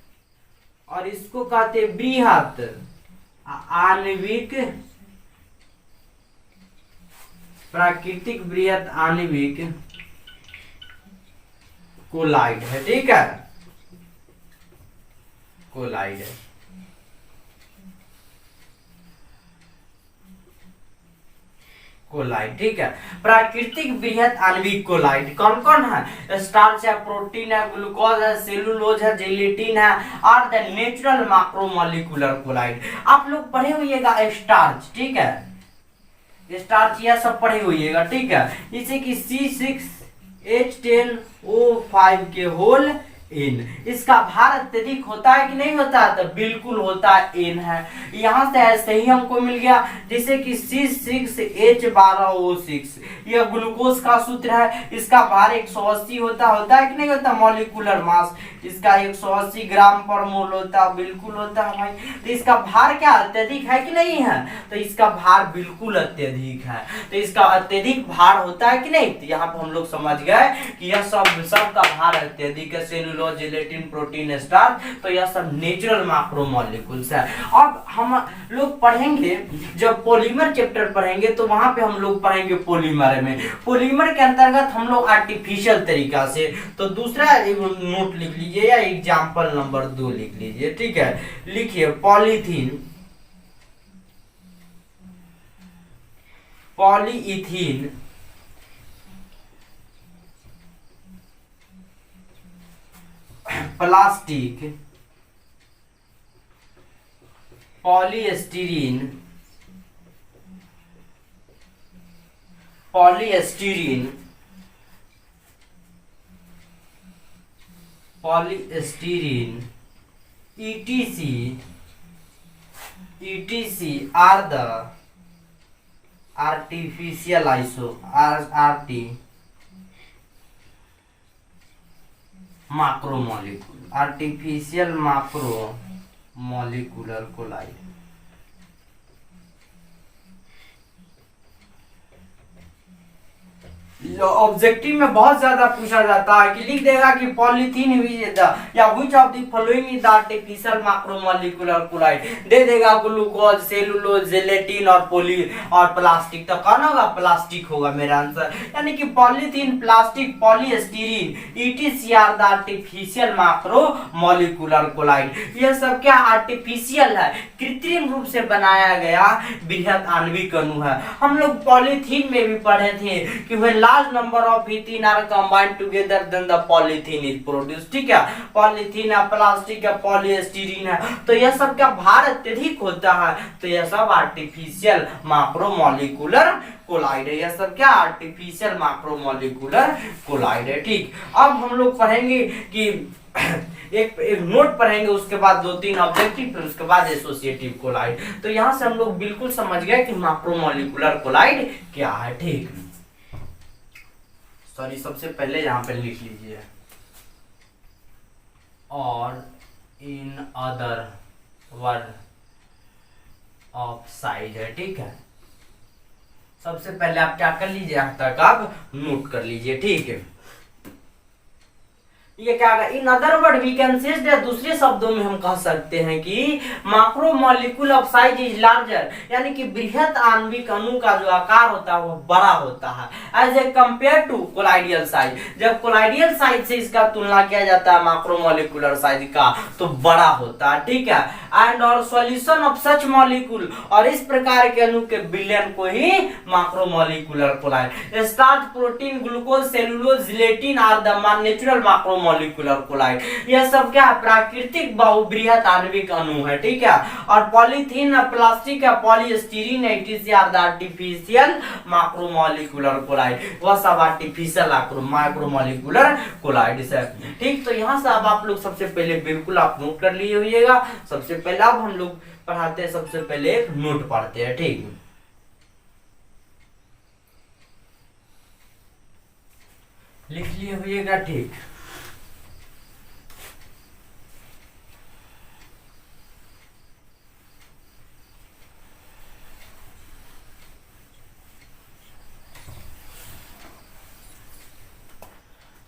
और इसको कहते हैं बृहत आणविक, प्राकृतिक बृहत आणविक कोलाइड है। ठीक है, कोलाइड है। कोलाइड, ठीक है, प्राकृतिक बृहत आणविक कोलाइड कौन कौन है? स्टार्च है, प्रोटीन है, ग्लूकोज है, सेलुलोज है, जिलेटिन है, और द नेचुरल मैक्रोमोलिकुलर कोलाइड। आप लोग पढ़े होइएगा स्टार्च। ठीक है, स्टार्च यह सब पढ़े होइएगा। ठीक है, जैसे कि C6H10O5 के होल N, इसका भार अत्यधिक होता है कि नहीं होता? तो बिल्कुल होता है, N है। यहाँ से ऐसे ही हमको मिल गया जैसे कि C6H12O6, यह ग्लूकोज का सूत्र है। इसका भार 180 होता है कि नहीं होता? मॉलिक्यूलर मास इसका 180 ग्राम पर मोल होता है, बिल्कुल होता है भाई। तो इसका भार क्या अत्यधिक है कि नहीं है? तो इसका भार बिल्कुल अत्यधिक है। तो इसका अत्यधिक भार होता है कि नहीं? तो यहाँ पर हम लोग समझ गए कि यह सब का भार अत्यधिक है। सेलुलोज, जिलेटिन, प्रोटीन, स्टार्च, तो यह सब नेचुरल मैक्रोमोलिक्यूल्स है। अब हम लोग पढ़ेंगे, जब पॉलीमर चैप्टर पढ़ेंगे तो वहां पे हम लोग पढ़ेंगे पॉलीमर में। पॉलीमर के अंतर्गत हम लोग आर्टिफिशियल तरीका से, तो दूसरा नोट लिख लीजिए या एग्जाम्पल नंबर 2 लिख लीजिए। ठीक है, लिखिए polythene, polyethene, plastic, polystyrene, polystyrene, polystyrene, etc are the artificial RT macromolecule। Artificial macro molecular colloid. Objective में बहुत ज्यादा पूछा जाता है कि लिख देगा कि पॉलीथीन या which of the following is the artificial macromolecular colloid, दे देगा ग्लूकोज, सेलुलोज, जेलेटिन और प्लास्टिक, तो कौन होगा? प्लास्टिक होगा मेरा आंसर। यानी कि polythene, plastic, polystyrene, etc are the artificial macromolecular colloid. यह सब क्या आर्टिफिशियल है, कृत्रिम रूप से बनाया गया बृहत आणविक अणु है। हम लोग पॉलीथीन में भी पढ़े थे कि when large number of ethene are combined together then the polythene is produced। ठीक है, पॉलीथीन है, प्लास्टिक है, पॉलीस्टीरीन है, तो यह सब क्या भार अत्यधिक होता है, तो यह सब आर्टिफिशियल मैक्रोमोलेक्युलर कोलाइड है। यह सब क्या आर्टिफिशियल मैक्रोमोलेक्युलर कोलाइड है। ठीक, अब हम लोग पढ़ेंगे कि एक नोट पढ़ेंगे, उसके बाद 2-3 ऑब्जेक्टिव, फिर उसके बाद एसोसिएटिव कोलाइड। तो यहाँ से हम लोग बिल्कुल समझ गए कि मैक्रोमोलेक्युलर कोलाइड क्या है। ठीक, सॉरी, सबसे पहले यहाँ पे लिख लीजिए और इन अदर वर्ड ऑफ साइज है। ठीक है, सबसे पहले आप क्या कर लीजिए, यहाँ तक आप नोट कर लीजिए। ठीक है, ये क्या है? In other word we can say, दूसरे शब्दों में हम कह सकते हैं कि macromolecule of size is larger, यानी कि बृहत आणविक अणु का जो आकार होता है वो बड़ा होता है as a compare to colloidal size. जब कोलाइडियल साइज से इसका तुलना किया जाता है मैक्रोमोलेक्युलर साइज का, तो बड़ा होता है। ठीक है, एंड और सॉल्यूशन ऑफ सच मॉलिक्यूल, और इस प्रकार के अणु के विलयन को ही macromolecular colloid. Starch, protein, glucose, cellulose, gelatin are the natural macromolecular colloid. यह सब क्या है? प्राकृतिक बहुबृहत आणविक अणु है। ठीक है, और polythene, plastic, polystyrene, etc are the artificial macromolecular colloid. वह सब आर्टिफिशियल मैक्रोमोलेक्युलर कोलाइड है। ठीक, तो यहाँ से अब आप लोग सबसे पहले बिल्कुल आप नोट कर लिए होइएगा। सबसे पहले अब हम लोग पढ़ाते हैं, सबसे पहले एक नोट पढ़ते हैं। ठीक, लिख लिए होइएगा। ठीक,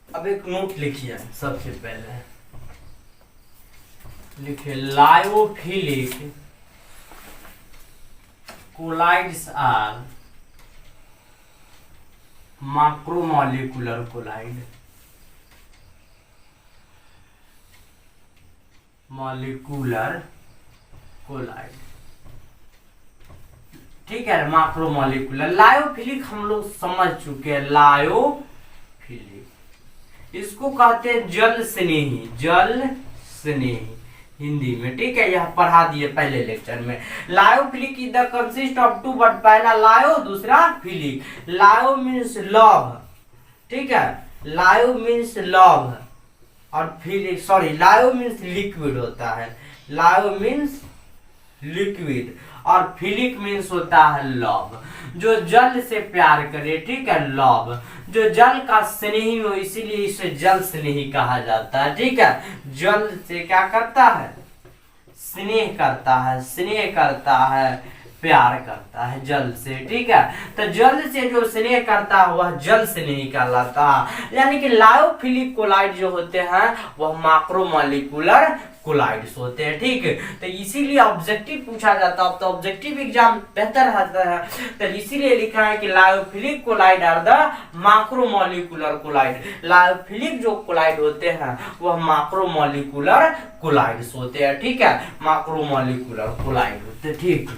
अब एक नोट लिखिए। सबसे पहले लिखिए lyophilic colloids are macromolecular colloid. Molecular colloid, ठीक है, मैक्रोमोलेक्युलर। लायोफिलिक हम लोग समझ चुके हैं। लायोफिलिक इसको कहते हैं जल स्नेही, जल स्नेही हिंदी में। ठीक है, यह पढ़ा दिए पहले लेक्चर में। Lyophilic is the consist of 2 word, पहला लायो, दूसरा फिलिक। लायो मीन्स लव, ठीक है, लायो मीन्स लव, और फिलिक, सॉरी, लायो मीन्स लिक्विड होता है, लायो मीन्स लिक्विड, और फिलिक मीन्स होता है लव, जो जल से प्यार करे। ठीक है, लव, जो जल का स्नेही हो, इसीलिए इसे जल स्नेही कहा जाता है। ठीक है, जल से क्या करता है? स्नेह करता है, स्नेह करता है, प्यार करता है जल से। ठीक है, तो जल से जो स्नेह करता है वह जल स्नेही कहलाता है। यानी कि लायोफिलिक कोलाइड जो होते हैं वह मैक्रोमोलेक्युलर कोलाइड्स होते हैं। ठीक है, तो इसीलिए ऑब्जेक्टिव पूछा जाता है, तो ऑब्जेक्टिव एग्जाम बेहतर रहता है, तो इसीलिए लिखा है कि lyophilic colloid are the macromolecular colloid. Lyophilic जो कोलाइड होते हैं वह मैक्रोमोलेक्युलर कोलाइड्स होते हैं। ठीक है, मैक्रोमोलेक्युलर कोलाइड होते हैं। ठीक,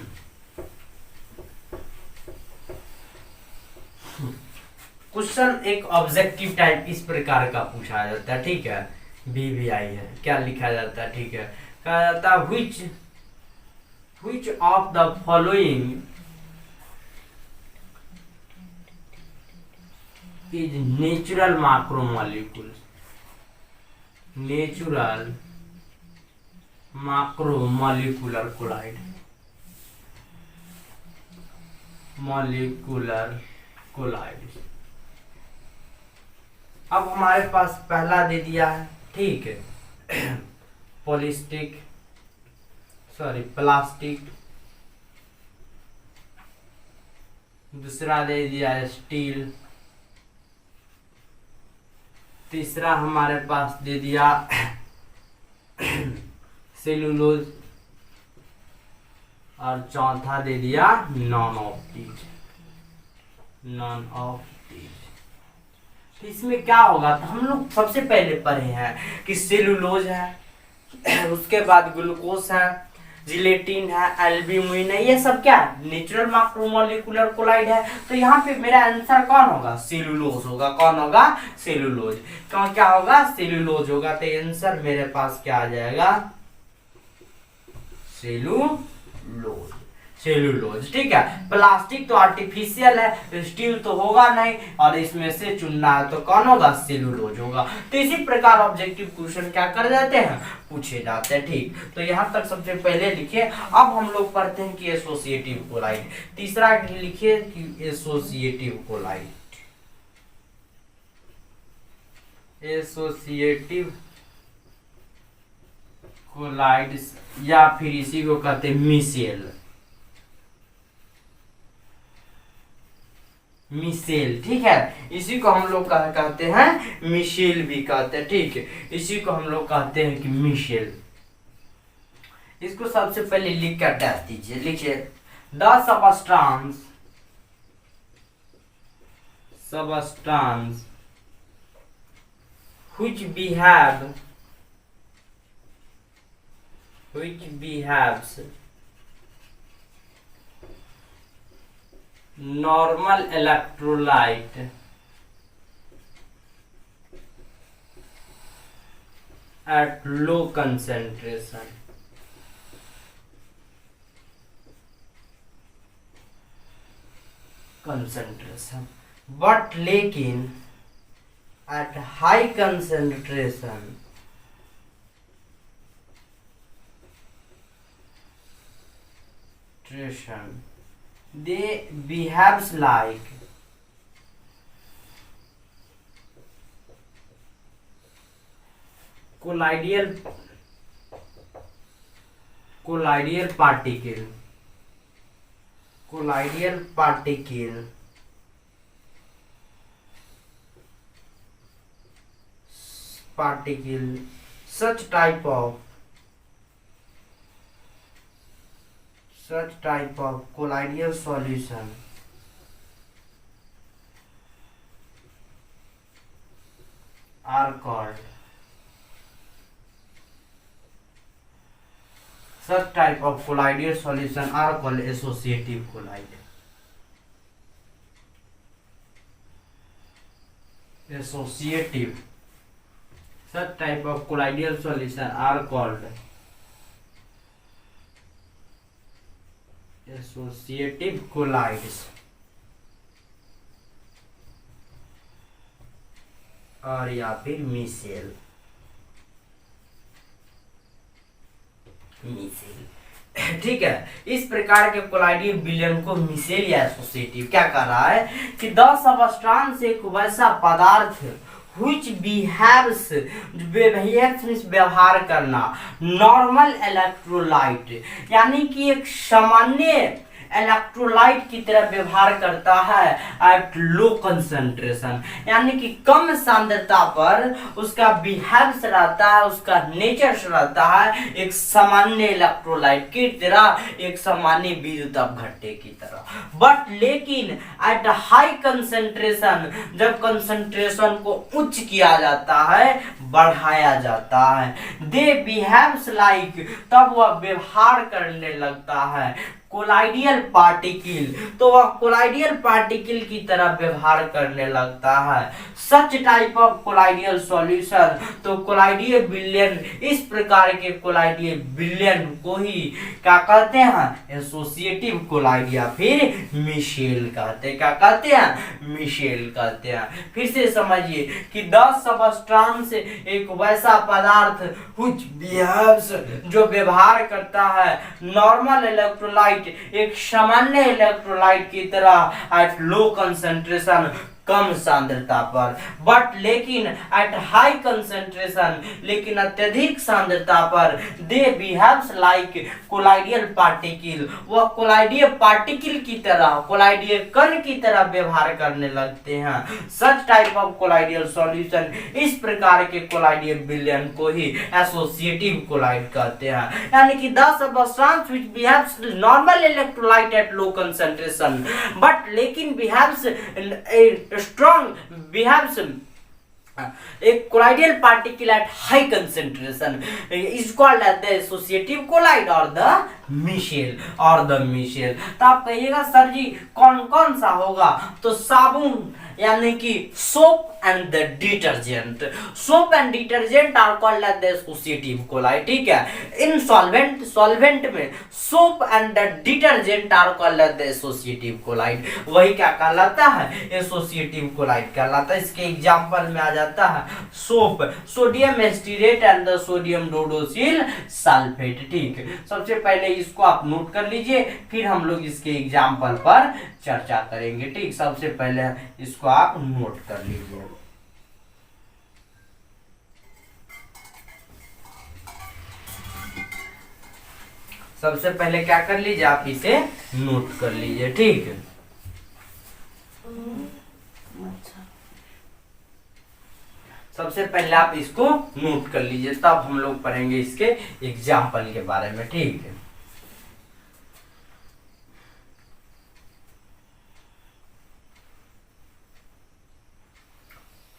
क्वेश्चन एक ऑब्जेक्टिव टाइप इस प्रकार का पूछा जाता है। ठीक है, BVI है, क्या लिखा जाता है? ठीक है, कहा जाता है which of the following is natural macromolecules, natural macromolecular collide, molecular collide। अब हमारे पास पहला दे दिया है। ठीक है, पॉलिस्टिक प्लास्टिक, दूसरा दे दिया स्टील, तीसरा हमारे पास दे दिया सेलुलोज, और चौथा दे दिया नॉन ऑफ दीज। तो इसमें क्या होगा, तो हम लोग सबसे पहले पढ़े हैं कि सेलुलोज है, उसके बाद ग्लूकोज है, जिलेटिन है, एल्ब्यूमिन है, ये सब क्या है, नेचुरल मैक्रोमोलेकुलर कोलाइड है। तो यहाँ पे मेरा आंसर कौन होगा, सेलुलोज होगा। कौन होगा, सेलुलोज। कौन क्या होगा, सेलुलोज होगा। तो आंसर मेरे पास क्या आ जाएगा, सेलुलोज। ठीक है। प्लास्टिक तो आर्टिफिशियल है, स्टील तो होगा नहीं, और इसमें से चुनना है तो कौन होगा, सेलुलोज होगा। तो इसी प्रकार ऑब्जेक्टिव क्वेश्चन क्या कर जाते हैं, पूछे जाते हैं। ठीक, तो यहाँ तक सबसे पहले लिखिए। अब हम लोग पढ़ते हैं कि एसोसिएटिव कोलाइड। तीसरा लिखिए कि एसोसिएटिव कोलाइड, एसोसिएटिव कोलाइड, या फिर इसी को कहते हैं मिसेल। मिसेल, ठीक है। इसी को हम लोग कहते हैं मिशेल भी कहते हैं। ठीक है, इसी को हम लोग कहते हैं कि मिशेल। इसको सबसे पहले लिख कर डैश दीजिए। लिखिए, the substance which behaves normal electrolyte at low concentration, but लेकिन at high concentration they behaves like colloidal particle such type of colloidal solution are called associative colloid. Such type of colloidal solution are called associative colloids, और या फिर micelle. ठीक है, इस प्रकार के colloidal विलयन को मिसेल या एसोसिएटिव क्या कर रहा है कि 10 सबस्टांस एक वैसा पदार्थ which behaves व्यवहार करना नॉर्मल इलेक्ट्रोलाइट, यानी कि एक सामान्य इलेक्ट्रोलाइट की तरह व्यवहार करता है एट लो कंसंट्रेशन, यानी कि कम सांद्रता पर उसका बिहेव्स रहता है, उसका नेचर रहता है एक सामान्य इलेक्ट्रोलाइट की तरह, एक सामान्य विद्युत अपघट्य की तरह। बट लेकिन एट हाई कंसंट्रेशन, जब कंसंट्रेशन को उच्च किया जाता है, बढ़ाया जाता है, दे बिहेव्स लाइक, तब वह व्यवहार करने लगता है कोलाइडियल पार्टिकल, तो वह कोलाइडियल पार्टिकल की तरह व्यवहार करने लगता है। Such type of colloidal solution, तो कोलाइडियल विलयन, इस प्रकार के कोलाइडियल विलयन को ही क्या कहते हैं, एसोसिएटिव कोलाइड या फिर मिशेल कहते हैं। क्या कहते हैं, मिशेल कहते हैं। फिर से समझिए कि 10 सबस्टांस एक वैसा पदार्थ which behaves, जो व्यवहार करता है नॉर्मल इलेक्ट्रोलाइट, एक सामान्य इलेक्ट्रोलाइट की तरह एट लो कंसंट्रेशन, कम सांद्रता पर, बट लेकिन एट हाई कंसेंट्रेशन, लेकिन अत्यधिक सांद्रता पर दे बिहेव्स लाइक कोलाइडियल पार्टिकल, वह कोलाइडियल पार्टिकल की तरह, कोलाइडियल कण की तरह व्यवहार करने लगते हैं। सच टाइप ऑफ कोलाइडियल सॉल्यूशन, इस प्रकार के कोलाइडियल विलयन को ही एसोसिएटिव कोलाइड कहते हैं। यानी कि the substance which behaves normal electrolyte at low concentration but लेकिन बिहेव्स स्ट्रॉन्ग बिहेव्स एक colloidal particle at high concentration is called as the associative colloid और द मिशेल। तो आप कहिएगा सर जी कौन कौन सा होगा, तो साबुन यानी कि soap and the detergent, soap and detergent are called as the associative colloid, ठीक है। इन सॉल्वेंट में soap and the detergent are called as the associative colloid, वही क्या कहलाता है, एसोसिएटिव कोलाइड कहलाता है। इसके एग्जांपल में आ जाता है soap, sodium stearate and the sodium dodecyl sulphate, ठीक। सबसे पहले इसको आप नोट कर लीजिए, फिर हम लोग इसके एग्जांपल पर चर्चा करेंगे, ठीक। सबसे पहले इसको आप नोट कर लीजिए। सबसे पहले क्या कर लीजिए, आप इसे नोट कर लीजिए, ठीक है। सबसे पहले आप इसको नोट कर लीजिए, तब हम लोग पढ़ेंगे इसके एग्जाम्पल के बारे में, ठीक है।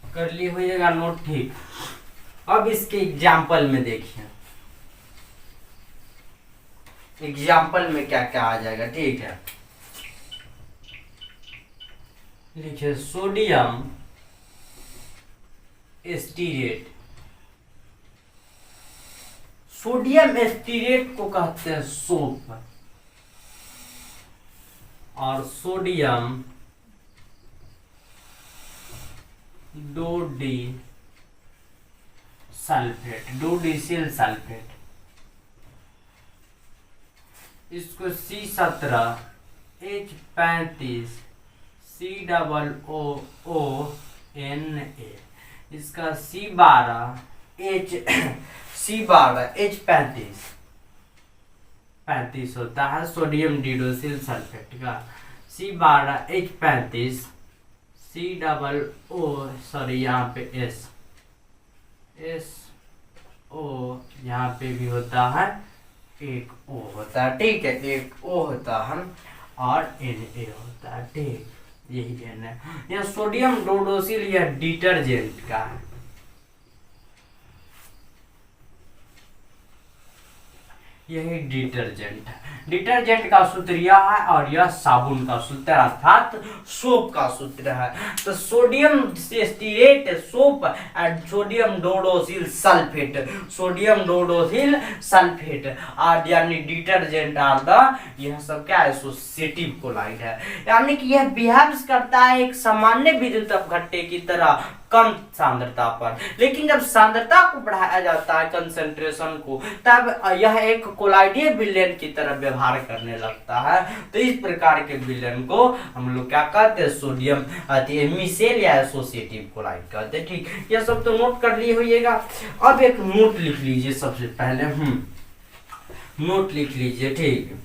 कर ली होइएगा नोट, ठीक। अब इसके एग्जाम्पल में देखिए, एग्जाम्पल में क्या क्या आ जाएगा, ठीक है। लिखिए सोडियम एस्टीरेट, सोडियम एस्टीरेट को कहते हैं सोप, और सोडियम डोडी सल्फेट, डोडीसिल सल्फेट, इसको C17H35 COONA, इसका C12H35 होता है सोडियम डिडोसिल सल्फेट का, C12H35 सॉरी यहाँ पे SO यहाँ पे भी होता है, एक O होता है, ठीक है, एक O होता है और Na होता है, ठीक। यही N है। यह सोडियम डोडोसिल यह डिटर्जेंट का है, यही डिटर्जेंट है। डिटर्जेंट का सूत्र यह है और यह साबुन का सूत्र अर्थात सोप का सूत्र है। तो sodium stearate soap and sodium dodecyl sulphate, sodium dodecyl sulphate और यानी डिटर्जेंट आर द, यह सब क्या एसोसिएटिव कोलाइड है। यानी कि यह बिहेव्स करता है एक सामान्य विद्युत अपघट्य की तरह कम सांद्रता पर, लेकिन जब सांद्रता को बढ़ाया जाता है कंसंट्रेशन को, तब यह एक कोलाइडीय विलयन की तरह व्यवहार करने लगता है। तो इस प्रकार के विलयन को हम लोग क्या कहते हैं, सोडियम मिशेल या एसोसिएटिव कोलाइड कहते हैं, ठीक। यह सब तो नोट कर लिए होइएगा। अब एक नोट लिख लीजिए, सबसे पहले नोट लिख लीजिए, ठीक।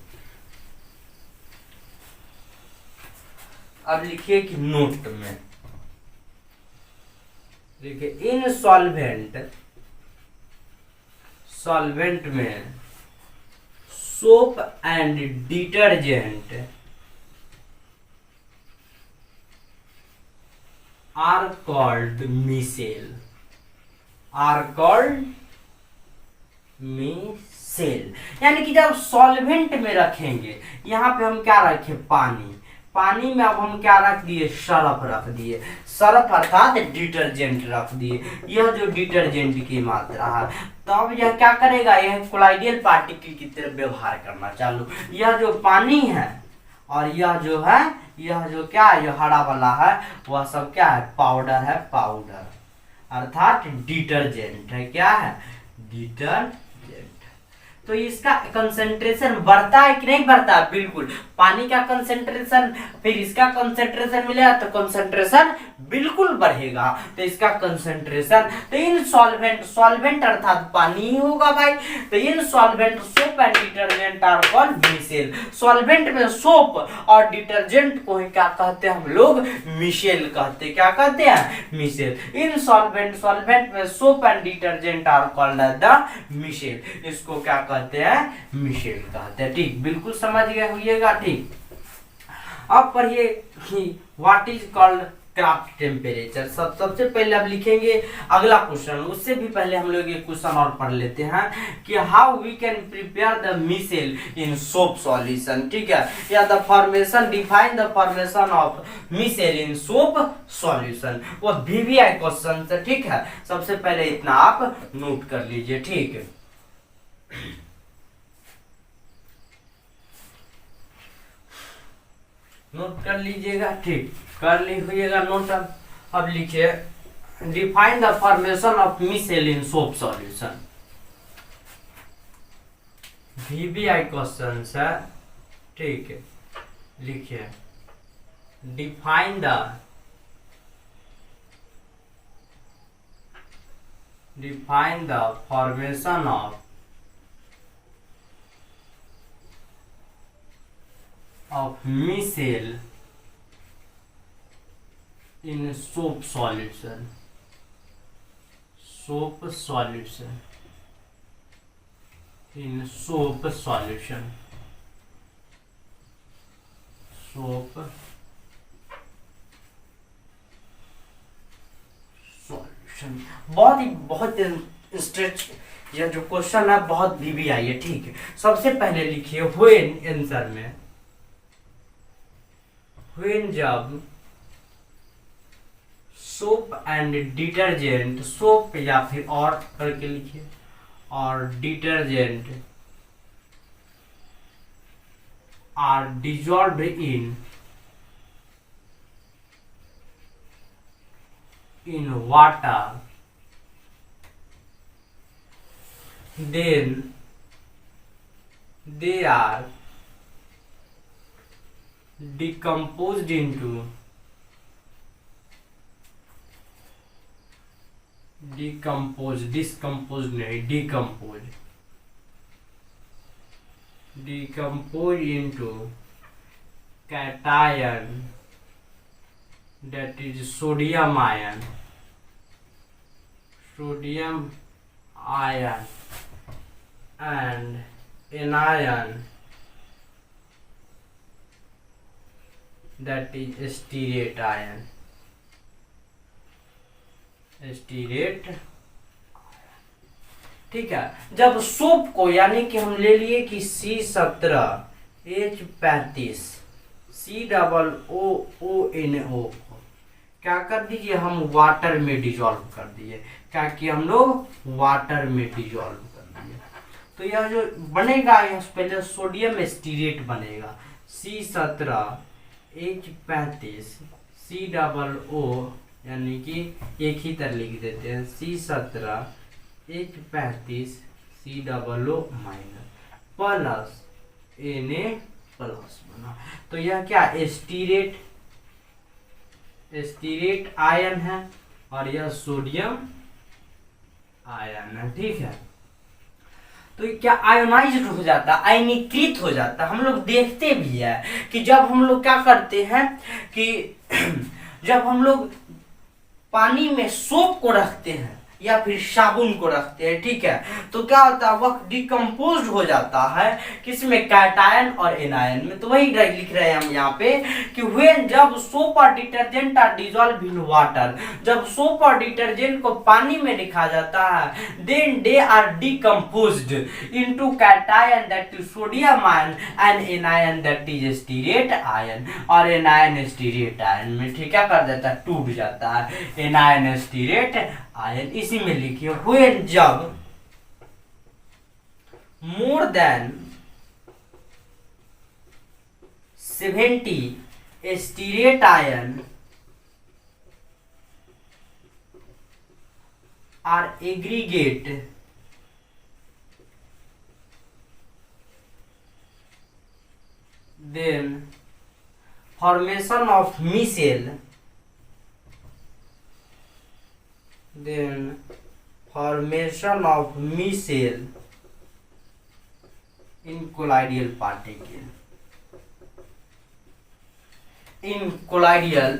अब लिखिए कि नोट में देखिए इन सॉल्वेंट में soap and detergent are called micelle, यानी कि जब सॉल्वेंट में रखेंगे, यहाँ पे हम क्या रखे, पानी में अब हम क्या रख दिए, सरफ रख दिए, सरफ अर्थात डिटर्जेंट रख दिए। यह जो डिटर्जेंट की मात्रा है, तो अब यह क्या करेगा, यह कोलाइडियल पार्टिकल की तरह व्यवहार करना चालू। यह जो पानी है और यह जो है, यह जो क्या है, यह हरा वाला है, वह सब क्या है, पाउडर है, पाउडर अर्थात डिटर्जेंट है, क्या है, डिटर्जेंट। तो तो इसका कंसंट्रेशन बढ़ता है कि नहीं बढ़ता है? बिल्कुल। पानी का कंसंट्रेशन फिर इसका कंसंट्रेशन मिलेगा तो कंसंट्रेशन बिल्कुल बढ़ेगा। तो इसका कंसंट्रेशन, तो इन सॉल्वेंट, सॉल्वेंट अर्थात पानी ही होगा भाई। तो in solvent soap and detergent are called micelle. Solvent में सोप और डिटर्जेंट को ही क्या कहते हैं हम लोग? मिसेल कहते हैं। क्या कहते हैं? मिसेल। इन सॉल्वेंट, सॉल्वेंट में soap and detergent are called the micelle. इसको क्या कहते हैं? मिसेल कहते हैं। ठीक, बिल्कुल समझ गए होइएगा। ठीक, अब पढ़िए what is called craft temperature. सबसे पहले अब लिखेंगे अगला क्वेश्चन। उससे भी पहले हम लोग एक क्वेश्चन और पढ़ लेते हैं कि how we can prepare the micelle in soap solution. ठीक है, या the formation, define the formation of micelle in soap solution. वो VVI क्वेश्चन से। ठीक है, सबसे पहले इतना आप नोट कर लीजिए। ठीक है, नोट कर लीजिएगा। ठीक, कर ली हुईगा नोट। अब लिखिए define the formation of micelle in soap solution. VVI question है। ठीक है, लिखिए define the formation of micelle in soap solution. Soap solution. In soap solution. Soap solution. बहुत स्ट्रेच, यह जो क्वेश्चन है बहुत VVI है। ठीक है, सबसे पहले लिखिए व्हेन, आंसर में व्हेन जब सोप एंड डिटर्जेंट, सोप या फिर और करके लिखिए, और detergent are dissolved in water, then they are decomposed into discomposed नहीं, decompose into cation, that is sodium ion and anion, that is stearate ion, stearate. ठीक है, जब सोप को, यानी कि हम ले लिए कि C17H35 COONO को क्या कर दीजिए, हम वाटर में डिजॉल्व कर दिए। क्या कि हम लोग वाटर में डिजॉल्व कर दिए, तो यह जो बनेगा, यह पहले सोडियम स्टीरेट बनेगा। C17H35 COO, यानी कि एक ही तरह लिख देते हैं, C17H35 COO plus Na plus बना। तो यह क्या स्टीरेट आयन है और यह सोडियम आयन है। ठीक है, तो ये क्या आयोनाइज्ड हो जाता है, आयनीकृत हो जाता है। हम लोग देखते भी है कि जब हम लोग क्या करते हैं कि जब हम लोग पानी में सोप को रखते हैं या फिर साबुन को रखते हैं, ठीक है, तो क्या होता है, वह डिकम्पोज हो जाता है किसमें, कैटायन और एनायन में। तो वही लिख रहे हैं हम यहाँ पे कि व्हेन, जब सोप और detergent are dissolve in water, जब सोप और डिटर्जेंट को पानी में लिखा जाता है, then they are decomposed into cation that is sodium ion and anion that is stearate ion, और एनायन स्टीरेट आयन में ठीक है कर देता है, टूट जाता है एनायन स्टीरेट आयन। इसी में लिखिए व्हेन, जब more than 70 stearate ion are aggregate then formation of micelle, then formation of micelle in colloidal particle, in colloidal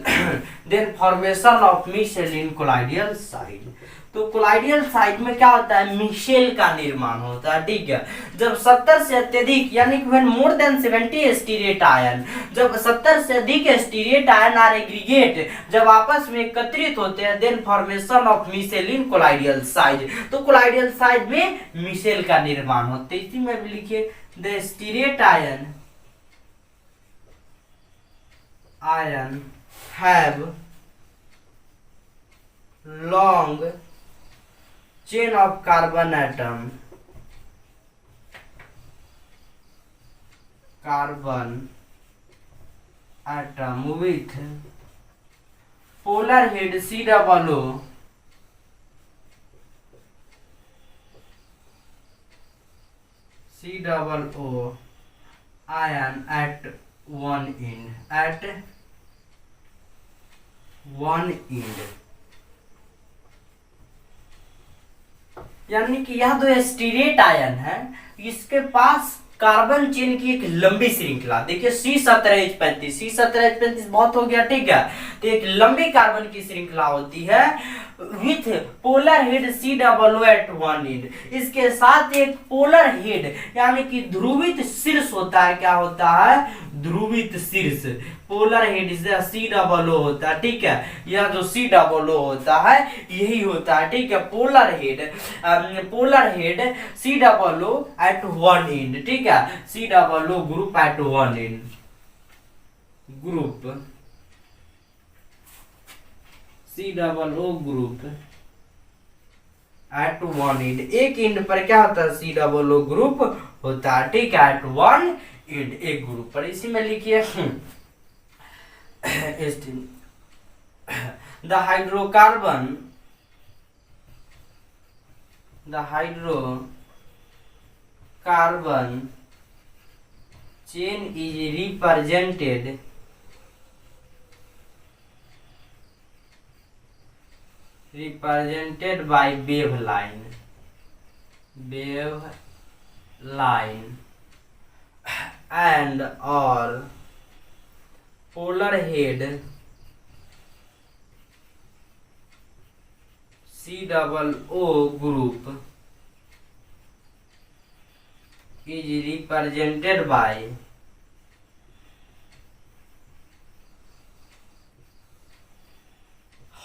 then formation of micelle in colloidal side। तो कोलाइडियल साइड में क्या होता है, Michel का निर्माण होता है। ठीक है, जब 70 से अत्यधिक यानी कि when more than 70 stearate ion, जब 70 से अधिक स्टीरेट आयन आर एग्रीगेट जब आपस में एकत्रित होते हैं, then formation of micelle in colloidal side. तो कोलाइडियल साइड में मिशेल का निर्माण होता है। इसी में भी लिखिए the stearate ion have long chain of carbon atom with polar head COO ion at one end, यानी कि यह जो स्टीरेट आयन है इसके पास कार्बन चेन की एक लंबी श्रृंखला, देखिए C17H35, C17H35 बहुत हो गया। ठीक है, तो एक लंबी कार्बन की श्रृंखला होती है with polar head COO at one end, इसके साथ एक पोलर हेड यानी कि ध्रुवित शीर्ष होता है। क्या होता है, ध्रुवित शीर्ष, पोलर हेड से COO होता है। ठीक है, यह जो COO होता है यही होता है। ठीक है, polar head COO at one end. ठीक है, COO group at one end, group COO group at one end, एक एंड पर क्या होता है, COO ग्रुप होता है। ठीक है, एट वन एंड, एक ग्रुप पर। इसी में लिखिए the hydrocarbon chain is represented by wave line and or polar head COO group is represented by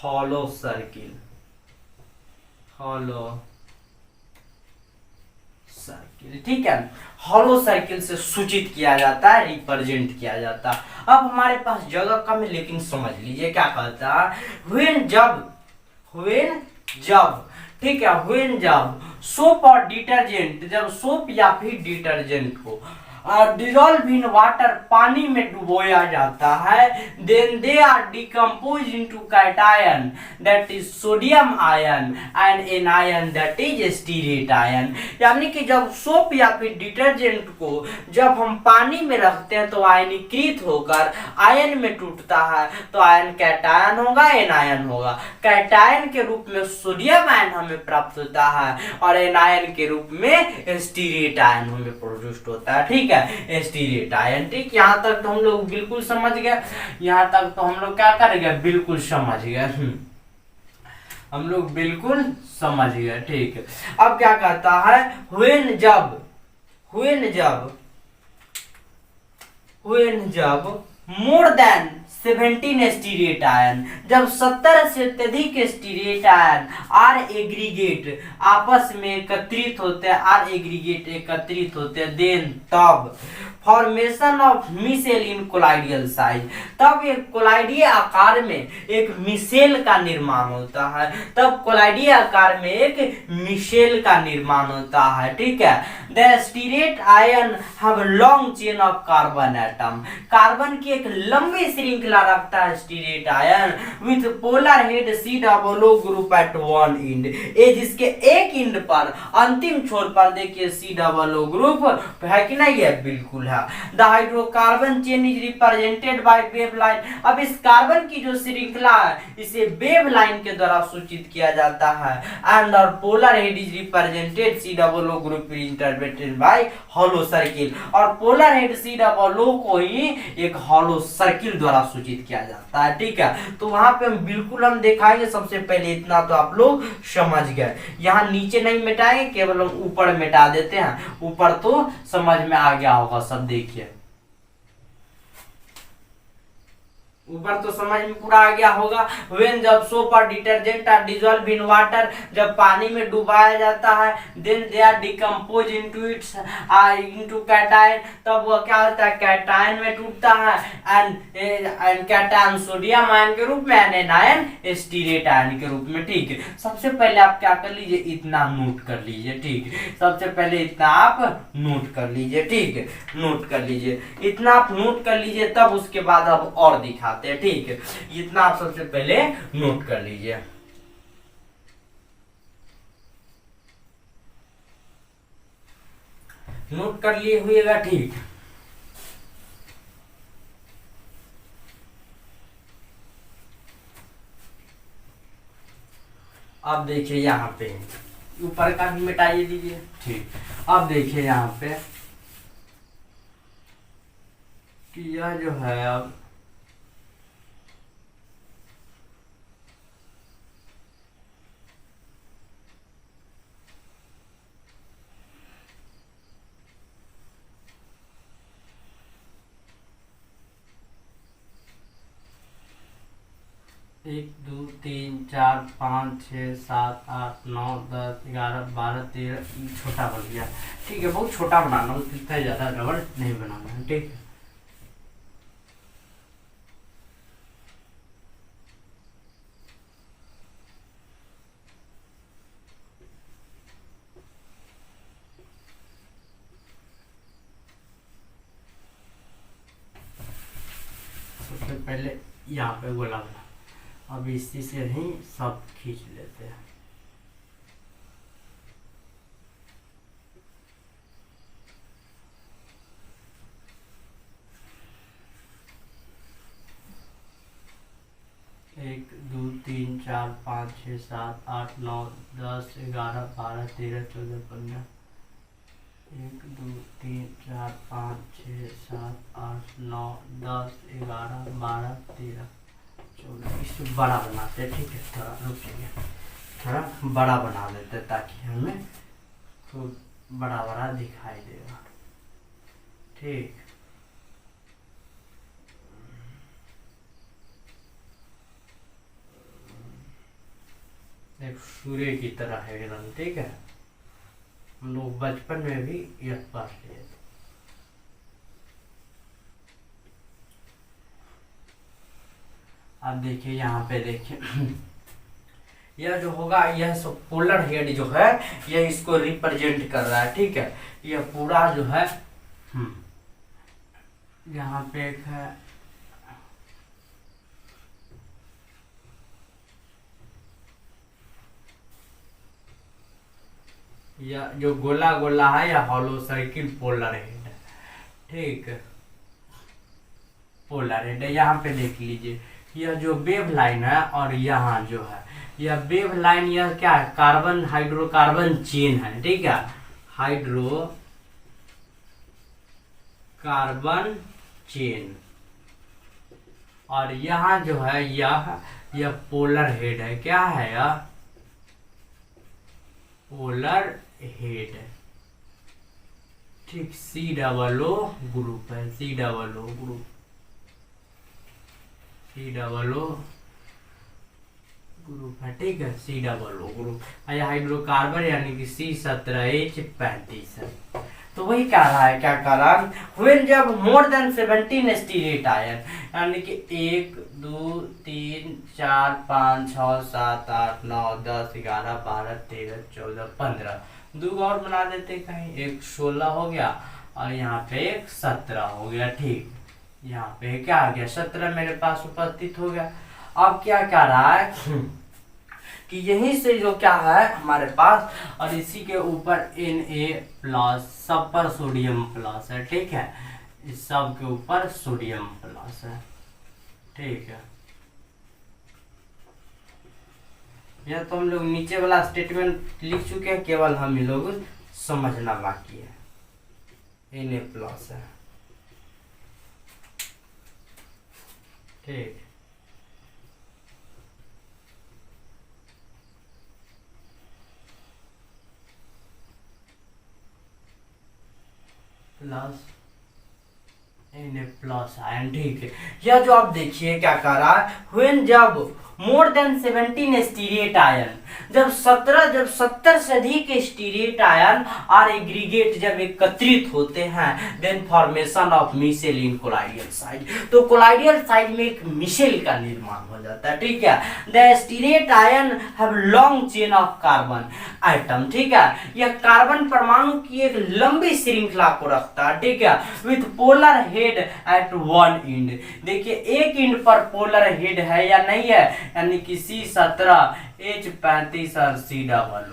hollow circle, ठीक है, हॉलो सर्किल से सूचित किया जाता है, रिप्रेजेंट किया जाता है। अब हमारे पास जगह कम है लेकिन समझ लीजिए क्या कहता है, व्हेन जब ठीक है, व्हेन जब सोप और डिटर्जेंट, जब सोप या फिर डिटर्जेंट को डिजॉल्व इन वाटर, पानी में डुबोया जाता है, then they are decompose into cation that is sodium ion and anion that is stearate ion. यानी कि जब सोप या फिर डिटर्जेंट को जब हम पानी में रखते हैं तो आयनीकृत होकर आयन में टूटता है, तो आयन कैटायन होगा, एन आयन होगा। कैटायन के रूप में सोडियम आयन हमें प्राप्त होता है और एन आयन के रूप में स्टीरेट आयन हमें प्रोड्यूस्ड होता है। ठीक है, स्टीरेट आयन। ठीक, यहाँ तक तो हम लोग बिल्कुल समझ गए, यहाँ तक तो हम लोग क्या करेंगे, बिल्कुल समझ गए, हम लोग बिल्कुल समझ गए। ठीक, अब क्या कहता है, व्हेन जब मोर देन 17 स्टीरेट आयन, जब 70 से अत्यधिक स्टीरेट आयन आर एग्रीगेट आपस में एकत्रित होते हैं, देन तब formation of micelle in colloidal size, तब एक कोलाइडीय आकार में एक मिसेल का निर्माण होता है, तब कोलाइडीय आकार में एक मिसेल का निर्माण होता है। ठीक है, the stearate ion have long chain of carbon atom. Carbon की एक लंबी श्रृंखला रखता है stearate ion with polar head C double O group at one end. ये जिसके एक इंड पर अंतिम छोर पर देखिए सी डबल ओ ग्रुप है कि नहीं है, बिल्कुल है। The hydrocarbon chain is represented by wave line. अब इस कार्बन की जो श्रृंखला है इसे वेव लाइन के द्वारा सूचित किया जाता है। एंड और polar head is represented C double O group interpreted by hollow circle. और polar head C double O को ही एक हॉलो सर्किल द्वारा सूचित किया जाता है, ठीक है। तो वहां पे हम बिल्कुल हम दिखाएंगे। सबसे पहले इतना तो आप लोग समझ गए। यहाँ नीचे नहीं मिटाएंगे, केवल हम ऊपर मिटा देते हैं। ऊपर तो समझ में आ गया होगा सब, देखिए ऊपर तो समझ में पूरा आ गया होगा। व्हेन जब सोप और detergent are dissolve in water, जब पानी में डुबाया जाता है, then they are decompose into its into cation, तब वह क्या होता है कैटायन में टूटता है। एंड कैटायन सोडियम आयन के रूप में, एनायन स्टीरेट आयन के रूप में, ठीक है। सबसे पहले आप क्या कर लीजिए, इतना नोट कर लीजिए, ठीक है। सबसे पहले इतना आप नोट कर लीजिए, ठीक है, नोट कर लीजिए। इतना आप नोट कर लीजिए, तब उसके बाद अब और दिखा, ठीक है। इतना आप सबसे पहले नोट कर लीजिए। नोट कर लिए हुएगा, ठीक। अब देखिए यहाँ पे ऊपर का भी मिटाइए दीजिए, ठीक। अब देखिए यहाँ पे कि यह जो है अब एक दो तीन चार पाँच छः सात आठ नौ 10 11 12 13 छोटा बन गया, ठीक है। बहुत छोटा बनाना, उससे ज़्यादा रबड़ नहीं बनाना है, ठीक है। सबसे पहले यहाँ पे गोला बना, अब इसी से ही सब खींच लेते हैं। एक दो तीन चार पाँच छः सात आठ नौ 10 11 12 13 14 15 एक दो तीन चार पाँच छः सात आठ नौ 10 11 12 13 14। इसको बड़ा बनाते हैं, ठीक है। थोड़ा रुकिए, थोड़ा बड़ा बना देते ताकि हमें खूब बड़ा बड़ा दिखाई देगा, ठीक। एक सूर्य की तरह है एकदम, ठीक है। हम लोग बचपन में भी यह पढ़ लिए थे। अब देखिए यहाँ पे देखिए यह जो होगा यह सब पोलर हेड जो है यह इसको रिप्रेजेंट कर रहा है, ठीक है। यह पूरा जो है यहाँ पे एक है यह जो गोला गोला है यह हॉलो सर्किल पोलर हेड है, ठीक। पोलर हेड है। यहाँ पे देख लीजिए यह जो वेव लाइन है और यहाँ जो है यह वेव लाइन, यह क्या है कार्बन हाइड्रोकार्बन चेन है, ठीक है। Hydro carbon chain. और यहाँ जो है यह पोलर हेड है, क्या है यह पोलर हेड है, ठीक। सी डबल ओ ग्रुप है, C double O group, C double O group है, ठीक है। C double O group hydrocarbon यानी कि C17H35 है। तो वही कह रहा है, क्या कह रहा है, व्हेन जब मोर देन 17 स्टीरेट आयन यानी कि 1 2 3 4 5 6 7 8 9 10 11 12 13 14 15 दो और बना देते कहीं, एक 16 हो गया और यहाँ पे एक 17 हो गया। ठीक, यहाँ पे क्या आ गया 17 मेरे पास उपस्थित हो गया। अब क्या कह रहा है कि यहीं से जो क्या है हमारे पास, और इसी के ऊपर Na+, सब पर सोडियम प्लस है। ठीक है, इस सब के ऊपर सोडियम प्लस है। ठीक है, यह तो हम लोग नीचे वाला स्टेटमेंट लिख चुके हैं, केवल हम लोग समझना बाकी है। Na+ है। ठीक, प्लस Na+ आयन। ठीक है, यह जो आप देखिए क्या कह रहा है, व्हेन जब मोर देन 17 स्टीरेट आयन, जब 70 से अधिक स्टीरेट आयन और एग्रीगेट जब एकत्रित होते हैं, then formation of micelle in colloidal side, तो कोलाइडियल साइड में एक मिसेल का निर्माण हो जाता है। ठीक है, the stearate ion have long chain of carbon atom. ठीक है, यह कार्बन परमाणु की एक लंबी श्रृंखला को रखता है। ठीक है, with polar head at one and. देखिए एक एंड पर पोलर हेड है या नहीं है, यानी कि C17, H35 और C00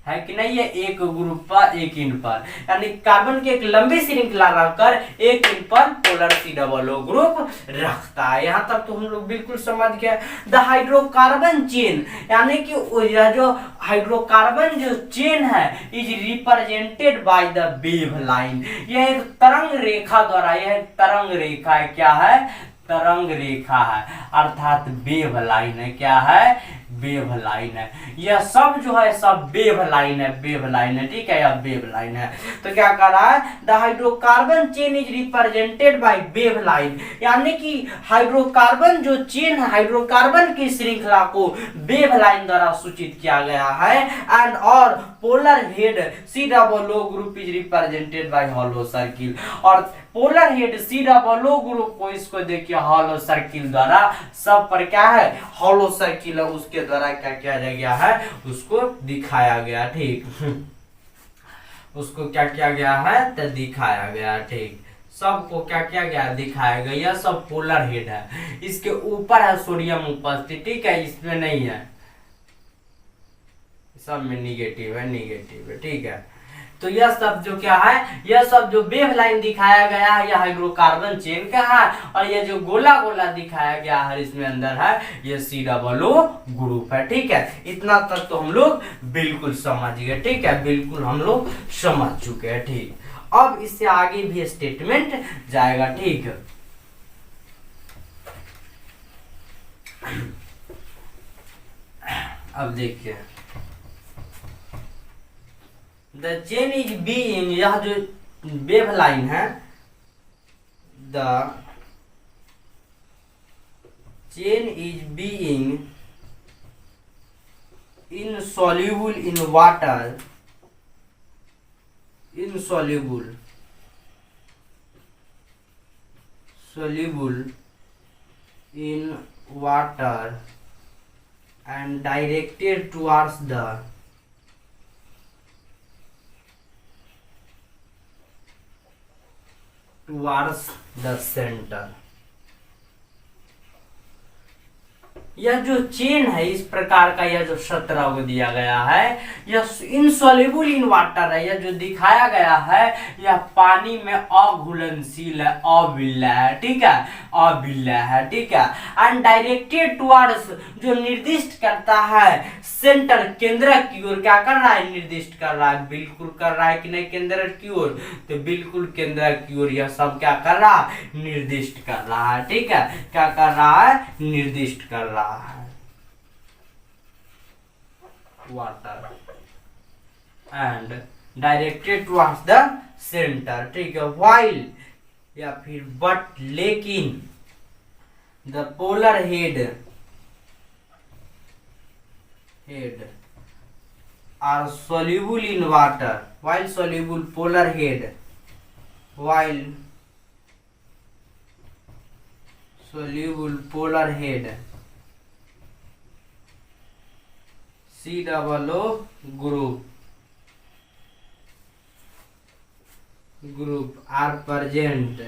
है कि नहीं है, एक ग्रुप पर एक एंड पर, यानी कार्बन की एक लंबी श्रृंखला रखकर एक एंड पर पोलर C00 ग्रुप रखता है। यहाँ तक तो हम लोग बिल्कुल समझ गए। द हाइड्रोकार्बन चेन, यानी कि यह जो हाइड्रोकार्बन जो चेन है is represented by the wave line. यह एक तरंग रेखा द्वारा, यह एक तरंग रेखा है। क्या है, तरंग रेखा है, अर्थात वेव लाइन है। क्या है, वेव लाइन है। यह सब जो है सब वेव लाइन है, वेव लाइन है। ठीक है, यह वेव लाइन है। तो क्या कर रहा है, the hydrocarbon chain is represented by wave line, यानी कि हाइड्रोकार्बन जो चेन है, हाइड्रोकार्बन की श्रृंखला को वेव लाइन द्वारा सूचित किया गया है। एंड और polar head C00 group is represented by hollow circle, और पोलर हेड C00 ग्रुप को इसको देखिए हॉलो सर्किल द्वारा, सब पर क्या है हॉलो सर्किल है, उसके द्वारा क्या किया गया है, उसको दिखाया गया। ठीक, उसको क्या किया गया है, तो दिखाया गया। ठीक, सबको क्या किया गया, दिखाया गया। यह सब पोलर हेड है, इसके ऊपर है सोडियम उपस्थित। ठीक है, इसमें नहीं है, सब में निगेटिव है, निगेटिव है। ठीक है, तो यह सब जो क्या है, यह सब जो वेव लाइन दिखाया गया है यह हाइड्रोकार्बन चेन का है, और यह जो गोला गोला दिखाया गया है इसमें अंदर है यह C00 ग्रुप है। ठीक है, इतना तक तो हम लोग बिल्कुल समझ गए। ठीक है, बिल्कुल हम लोग समझ चुके हैं। ठीक, अब इससे आगे भी स्टेटमेंट जाएगा। ठीक, अब देखिए, द चेन इज बीइंग, यह जो वेव लाइन है, the chain is being insoluble in water, insoluble, soluble in water and directed towards the center। यह जो चेन है इस प्रकार का, यह जो 17 को दिया गया है, यह इनसॉल्युबल इन वाटर है। यह जो दिखाया गया है यह पानी में अघुलनशील है, अविल्य है। ठीक है, अविल्य है। ठीक है, एंड डायरेक्टेड टुवर्ड्स, जो निर्दिष्ट करता है सेंटर, केंद्र की ओर। क्या कर रहा है, निर्दिष्ट कर रहा है। बिल्कुल कर रहा है कि नहीं, केंद्र की ओर, तो बिल्कुल केंद्र की ओर यह सब क्या कर रहा है, निर्दिष्ट कर रहा है। ठीक है, क्या कर रहा है, निर्दिष्ट कर रहा है water and directed towards the centre. ठीक है, व्हाइल या फिर बट, लेकिन the polar head are soluble in water, while soluble polar head, while soluble polar head C00 group group are present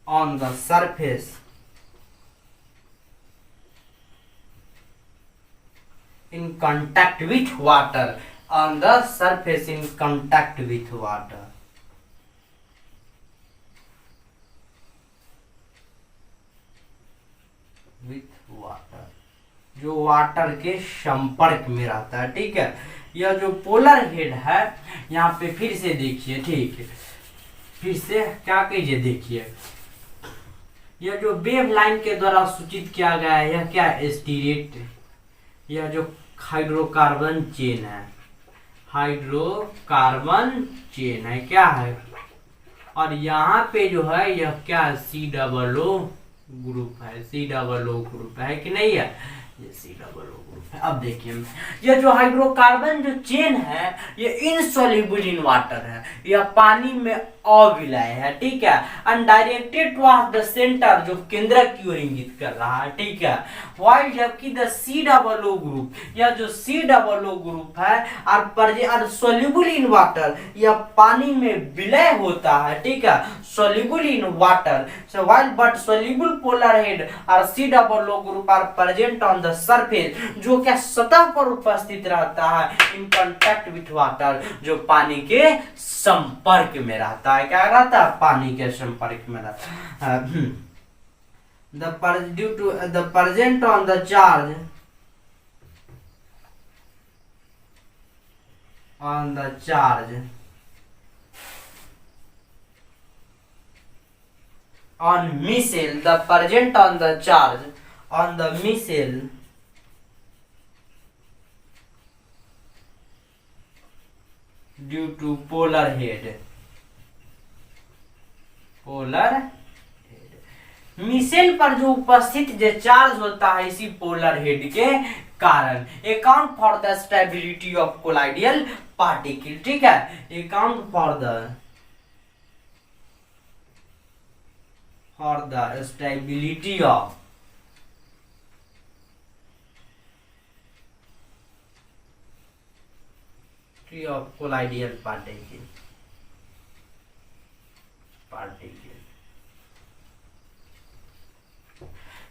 on the surface in contact with water, on the surface in contact with water. With water, जो water के संपर्क में रहता है। ठीक है, यह जो पोलर हेड है, यहाँ पे फिर से देखिए, ठीक है, फिर से क्या कीजिए, देखिए यह जो वेव लाइन के द्वारा सूचित किया गया है, यह क्या स्टीरेट, यह जो हाइड्रोकार्बन चेन है, हाइड्रोकार्बन चेन है, क्या है, और यहाँ पे जो है यह क्या COO ग्रुप है, COO ग्रुप है कि नहीं है, ये COO ग्रुप है। अब देखिए ये जो हाइड्रोकार्बन जो चेन है, ये इनसॉल्युबल इन वाटर है, यह पानी में अविलय है। ठीक है, अनडायरेक्टेड टुवर्ड्स द सेंटर, जो केंद्र की ओर इंगित कर रहा है। ठीक है, व्हाइल जबकि द COO ग्रुप, यह जो COO ग्रुप है और सोल्यूबल इन वाटर, यह पानी में विलय होता है। ठीक है, soluble in water, so while but soluble polar head और COO group are present on the surface, जो क्या सतह पर उपस्थित रहता है, इन कांटेक्ट विथ वाटर, जो पानी के संपर्क में रहता है। क्या रहता है, पानी के संपर्क में रहता है। due to the present on the charge on the charge on missile, the present on the charge on the missile due to polar head, polar micelle पर जो उपस्थित जो चार्ज होता है इसी पोलर हेड के कारण, account for the stability of colloidal particle. ठीक है, account for the stability of colloidal particle,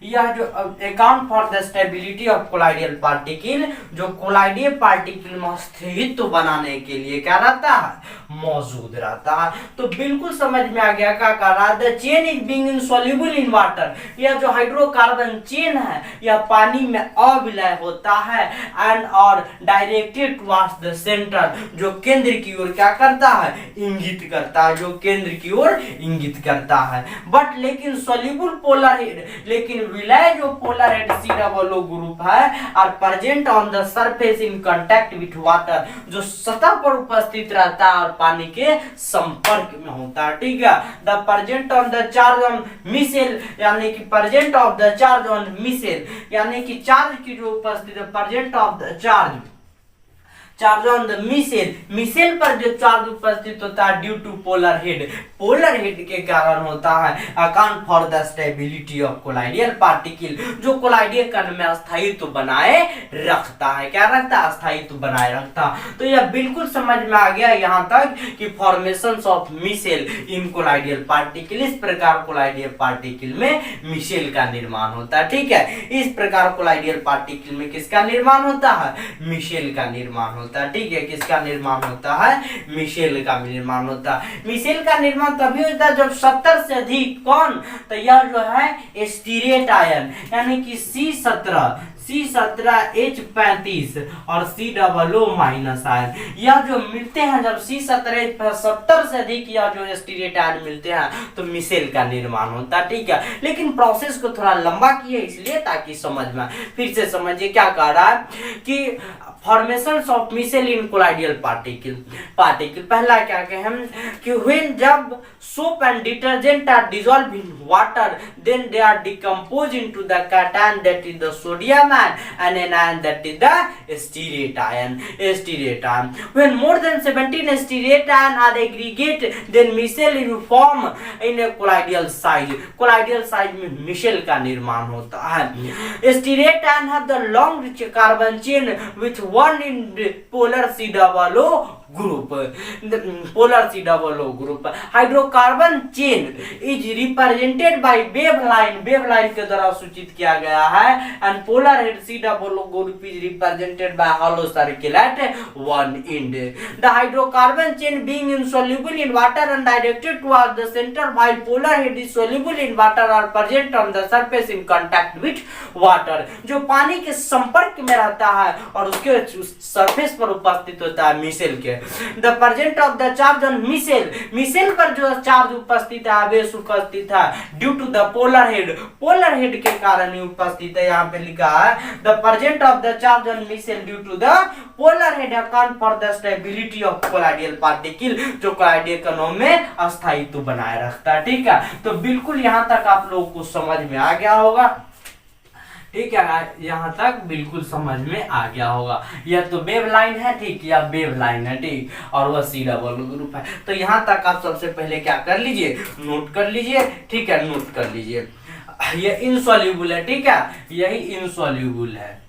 यह जो account for the stability of colloidal particle, जो कोलाइडियल पार्टिकल में अस्तित्व बनाने के लिए क्या रहता है, मौजूद रहता है। तो बिल्कुल समझ में आ गया क्या कह रहा है, the chain is being insoluble in water, यह जो हाइड्रोकार्बन चेन है यह पानी में अविलय होता है, एंड और डायरेक्टेड टुवर्ड्स द सेंटर, जो केंद्र की ओर क्या करता है, इंगित करता है, जो केंद्र की ओर इंगित करता है। बट लेकिन सॉल्युबल पोलर हेड, लेकिन विलय जो पोलर हेड COO ग्रुप है और present on the surface in contact with water, जो सतह पर उपस्थित रहता है और पानी के संपर्क में होता है। ठीक है, the present on the charge on micelle, यानी कि present of the charge on micelle, यानी कि चार्ज की जो उपस्थित है, present of the charge on the micelle, micelle पर जो चार्ज उपस्थित होता है due to polar head, polar head के कारण होता है। Account for the stability of colloidal particle, जो कोलाइडियल कण में अस्थायित्व बनाए रखता है। क्या रखता है, अस्थायित्व बनाए रखता। तो यह बिल्कुल समझ में आ गया यहाँ तक कि formation of micelle in colloidal particle, इस प्रकार कोलाइडियल पार्टिकल में मिसेल का निर्माण होता है। ठीक है, इस प्रकार कोलाइडियल पार्टिकल में किसका निर्माण होता है, मिसेल का निर्माण होता है। ठीक है, किसका निर्माण होता है, मिसेल का निर्माण होता है। मिसेल का निर्माण तभी होता है जब 70 से अधिक कौन, तो यह जो है स्टीरेट आयन, यानी कि C17H35 और COO माइनस आयन, यह जो मिलते हैं जब C17H70 से अधिक यह जो स्टीरेट आयन मिलते हैं तो मिसेल का निर्माण होता है। ठीक है, लेकिन प्रोसेस को थोड़ा लंबा किए इसलिए ताकि समझ में, फिर से समझिए क्या कह रहा है कि formation of micelle in colloidal particle, पहला क्या कहे हम कि व्हेन जब soap and detergent are dissolve in water, then they are decompose into the cation that is the sodium and an ion that is the stearate ion. When more than 17 stearate ion are aggregate, then micelle will form in a colloidal size. colloidal size में micelle का निर्माण होता है। stearate ion have the long rich carbon chain with one in polar COO group. The polar COO group. Hydrocarbon chain is represented by wave line के द्वारा सूचित किया गया है and polar head COO group is represented by hollow circle at one end. The hydrocarbon chain being insoluble in water and directed towards the center while polar head is soluble in water are present on the surface in contact with water. जो पानी के संपर्क में रहता है और उसके surface पर उपस्थित होता है मिसेल के. The presence of the charge on micelle पर जो चार्ज उपस्थित है आवेश उपस्थित है due to the polar head के कारण ही उपस्थित है. यहाँ पे लिखा है the presence of the charge on micelle due to the polar head account for the stability of colloidal particle जो कोलाइडियल कणों में अस्थायित्व बनाए रखता है. ठीक है, तो बिल्कुल यहाँ तक आप लोगों को समझ में आ गया होगा. ठीक है, यहाँ तक बिल्कुल समझ में आ गया होगा. यह तो वेव लाइन है, ठीक, या वेव लाइन है, ठीक, और वह COO ग्रुप है. तो यहाँ तक आप सबसे पहले क्या कर लीजिए, नोट कर लीजिए. ठीक है, नोट कर लीजिए. ये इनसॉल्युबल है. ठीक है, यही इनसॉल्युबल है.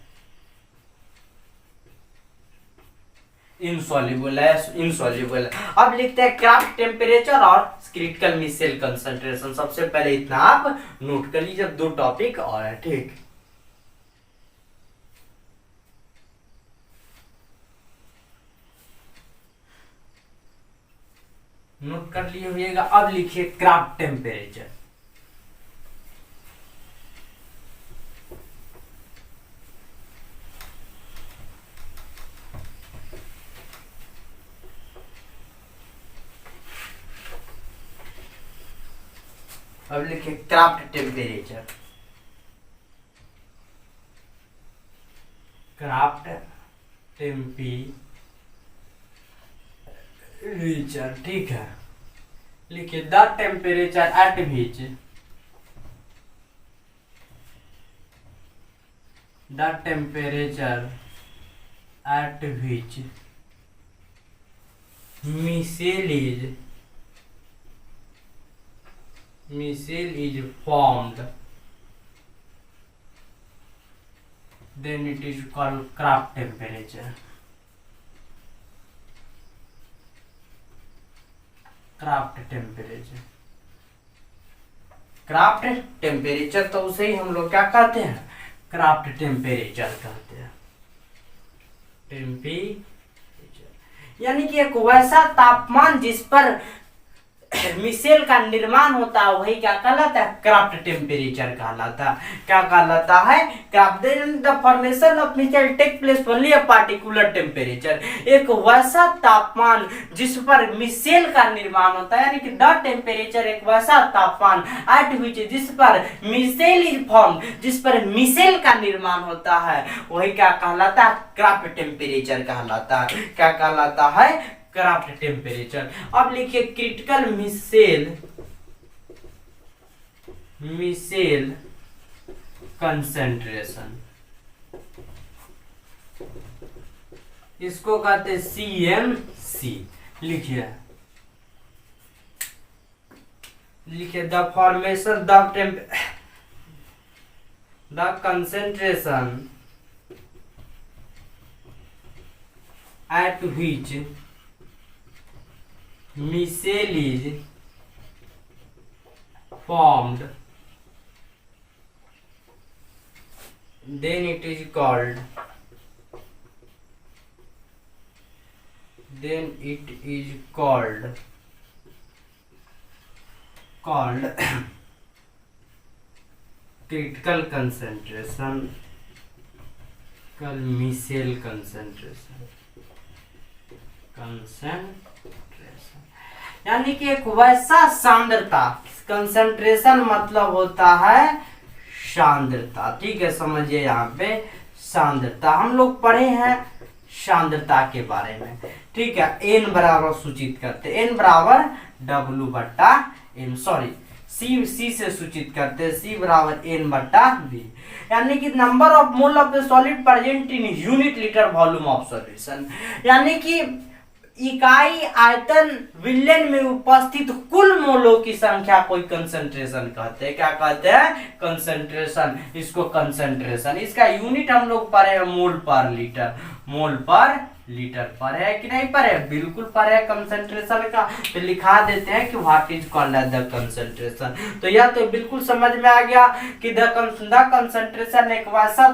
इनसॉल्युबल है. अब लिखते हैं क्राफ्ट टेम्परेचर और क्रिटिकल मिसेल कंसंट्रेशन. सबसे पहले इतना आप नोट कर लीजिए. दो टॉपिक और है. ठीक, नोट कर लिए होइएगा. अब लिखिए क्राफ्ट टेम्परेचर. अब लिखिए क्राफ्ट टेम्परेचर. Craft temperature. ठीक है, लिखिए the temperature at which micelle is formed, then it is called Kraft temperature. Craft temperature तो उसे ही हम लोग क्या कहते हैं, क्राफ्ट टेम्परेचर कहते हैं. टेम्परेचर यानी कि एक वैसा तापमान जिस पर मिसेल का निर्माण होता है वही क्या कहलाता है, क्राफ्ट टेम्परेचर कहलाता है. क्या कहलाता है, Krafft. The formation of micelle take place only a particular temperature. एक वैसा तापमान जिस पर मिसेल का निर्माण होता है, यानी कि द टेम्परेचर एक वैसा तापमान एट विच जिस पर मिसेल इज फॉर्म, जिस पर मिसेल का निर्माण होता है वही क्या कहलाता है, क्राफ्ट टेम्परेचर कहलाता है. क्या कहलाता है, क्राफ्ट टेम्परेचर. अब लिखिए क्रिटिकल मिसेल कंसंट्रेशन. इसको कहते हैं CMC. लिखिए the formation the concentration eight which micelle is formed, then it is called critical concentration, micelle concentration. यानी कि एक वैसा सांद्रता, कंसंट्रेशन मतलब होता है सांद्रता. ठीक है, समझिए यहाँ पे सांद्रता. हम लोग पढ़े हैं सांद्रता के बारे में. ठीक है, N बराबर सूचित करते, N बराबर W बट्टा M, सॉरी C से सूचित करते हैं, C बराबर N बट्टा V. यानी कि number of mole of the solid present in unit litre volume of solution. यानी कि इकाई आयतन विलयन में उपस्थित कुल मोलों की संख्या कोई कंसंट्रेशन कहते हैं. क्या कहते हैं, कंसंट्रेशन. इसको कंसंट्रेशन, इसका यूनिट हम लोग पढ़े हैं मोल पर लीटर. मोल पर लीटर पर है कि नहीं पर है, बिल्कुल पर है कंसंट्रेशन का। तो लिखा देते हैं कि what is called as the concentration. तो यह तो बिल्कुल समझ में आ गया कि द कंसंट्रेशन एक वैसा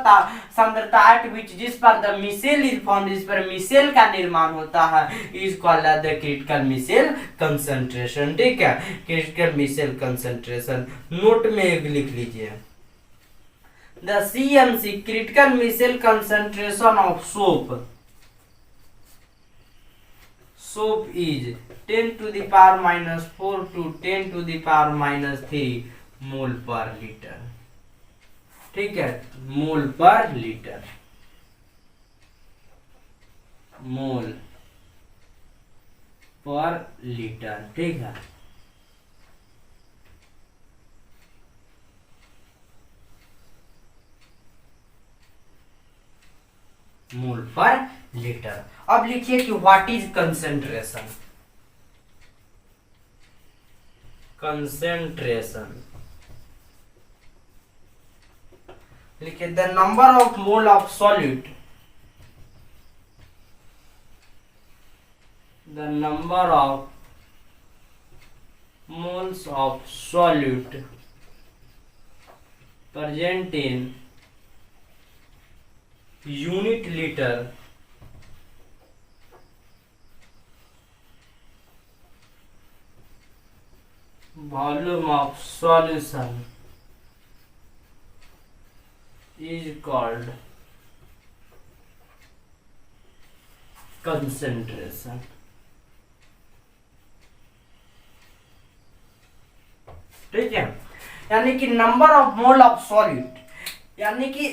सांद्रता एट विच जिस पर द मिसेल इज फाउंड, जिस पर मिसेल का निर्माण होता है, is called as the critical micelle concentration. ठीक है, क्रिटिकल मिसेल कंसंट्रेशन नोट में एक लिख लीजिए, the CMC critical micelle concentration of soap is 10 to the power minus 4 to 10 to the power minus 3 मोल पर लीटर। ठीक है, मोल पर लीटर, मोल पर लीटर। ठीक है, मोल पर लीटर। अब लिखिए कि व्हाट इज कंसेंट्रेशन। कंसेंट्रेशन लिखिए, the number of mole of solute, the number of moles of solute present in unit litre volume of solution is called concentration। ठीक है, यानी कि number of mole of solute, यानी कि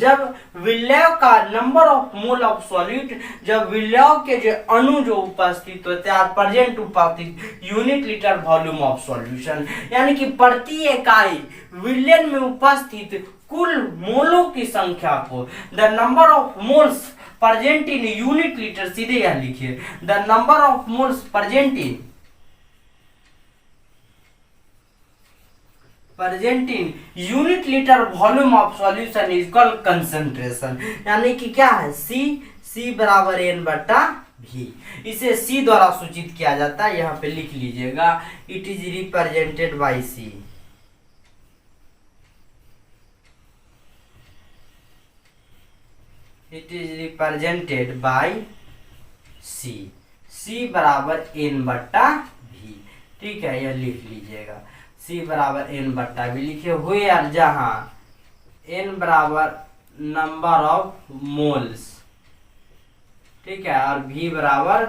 जब विलय का number of mole of solute, जब विलय के जो अणु जो उपस्थित होते हैं प्रेजेंट उपस्थित unit litre volume of solution, यानी कि प्रति इकाई विलयन में उपस्थित कुल मोलों की संख्या को, the number of moles present in unit litre, सीधे यह लिखिए, the number of moles present in unit litre volume of solution is called concentration. यानी कि क्या है, C बराबर N बटा V। इसे C द्वारा सूचित किया जाता है, यहाँ पे लिख लीजिएगा, it is represented by C। It is represented by C बराबर N बटा V। ठीक है, यह लिख लीजिएगा, C बराबर N बट्टा भी लिखे हुए, यार जहां N बराबर नंबर ऑफ मोल्स, ठीक है, और V बराबर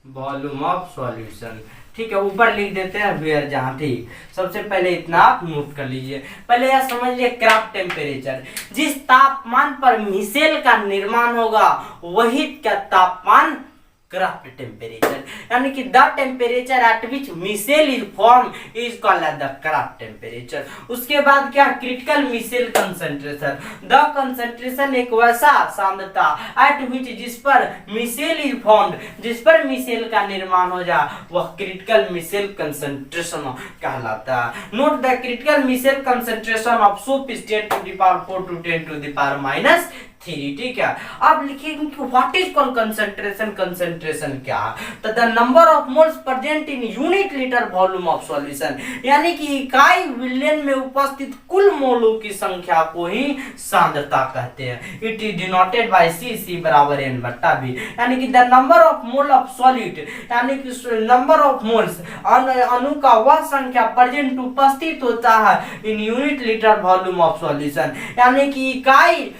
वॉल्यूम ऑफ सॉल्यूशन। ठीक है, ऊपर लिख देते हैं वेयर जहां। ठीक, सबसे पहले इतना आप नोट कर लीजिए। पहले यह समझ लिए क्राफ्ट टेम्परेचर, जिस तापमान पर मिसेल का निर्माण होगा वही का तापमान क्राफ्ट टेम्परेचर, यानी कि the temperature at which micelle is form is called as the Krafft temperature. उसके बाद क्या, critical micelle concentration, the concentration एक वैसा सांद्रता एट विच जिस पर मिसेल इज फॉर्म्ड, जिस पर मिसेल का निर्माण हो जाए वह क्रिटिकल मिसेल कंसंट्रेशन कहलाता है। Note the critical micelle concentration of soap is 10 to the power 4 to 10 to the power minus 3। ठीक है, अब लिखेंगे कि what is called concentration. Concentration क्या है, तो the number of moles present in unit litre volume of solution, यानी कि इकाई विलयन में उपस्थित कुल मोलों की संख्या को ही सांद्रता कहते हैं। It is denoted by C बराबर N बट्टा V, यानी कि the number of mole of solute, यानी कि नंबर ऑफ मोल्स अणु का वह संख्या प्रेजेंट उपस्थित होता है in unit litre volume of solution, यानी कि इकाई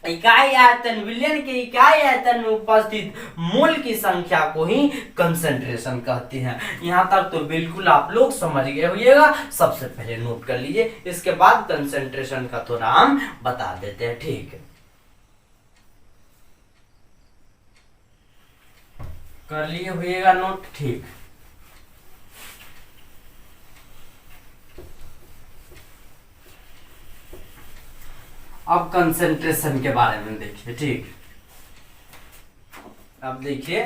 आयतन विलयन के इकाई आयतन में उपस्थित मोल की संख्या को ही कंसंट्रेशन कहते हैं। यहाँ तक तो बिल्कुल आप लोग समझ गए होइएगा। सबसे पहले नोट कर लीजिए, इसके बाद कंसंट्रेशन का थोड़ा हम बता देते हैं। ठीक है, कर लिए होइएगा नोट। ठीक, अब कंसंट्रेशन के बारे में देखिए। ठीक, अब देखिए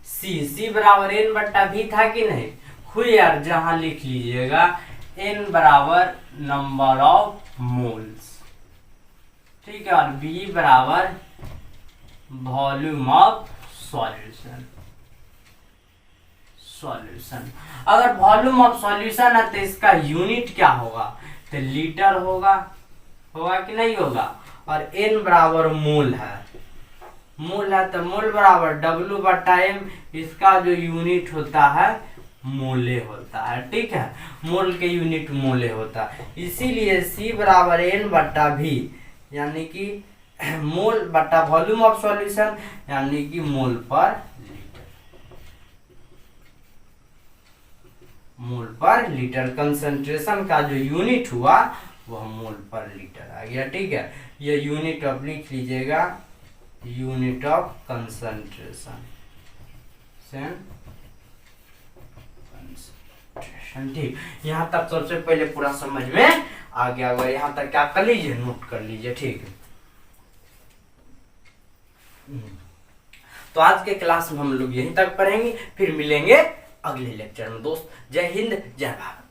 C बराबर N बट्टा V था कि नहीं, हुई यार, जहां लिख लीजिएगा N बराबर नंबर ऑफ मोल्स। ठीक है, और बी बराबर वॉल्यूम ऑफ सॉल्यूशन। अगर वॉल्यूम ऑफ सॉल्यूशन है तो इसका यूनिट क्या होगा, तो लीटर होगा कि नहीं होगा। और एन बराबर मोल है तो मोल बराबर डब्ल्यू बटा एम, इसका जो यूनिट होता है मोले होता है। ठीक है, मोल के यूनिट मोले होता है, इसीलिए सी बराबर एन बटा भी, यानी कि मोल बटा वॉल्यूम ऑफ सॉल्यूशन, यानी कि मोल पर लीटर। कंसंट्रेशन का जो यूनिट हुआ वह मोल पर लीटर आ गया। ठीक है, ये यूनिट आप लिख लीजिएगा, यूनिट ऑफ कंसंट्रेशन। ठीक, यहाँ तक सबसे पहले पूरा समझ में आ गया होगा। यहाँ तक क्या कर लीजिए, नोट कर लीजिए। ठीक है, तो आज के क्लास में हम लोग यहीं तक पढ़ेंगे, फिर मिलेंगे अगले लेक्चर में। दोस्त जय हिंद जय भारत।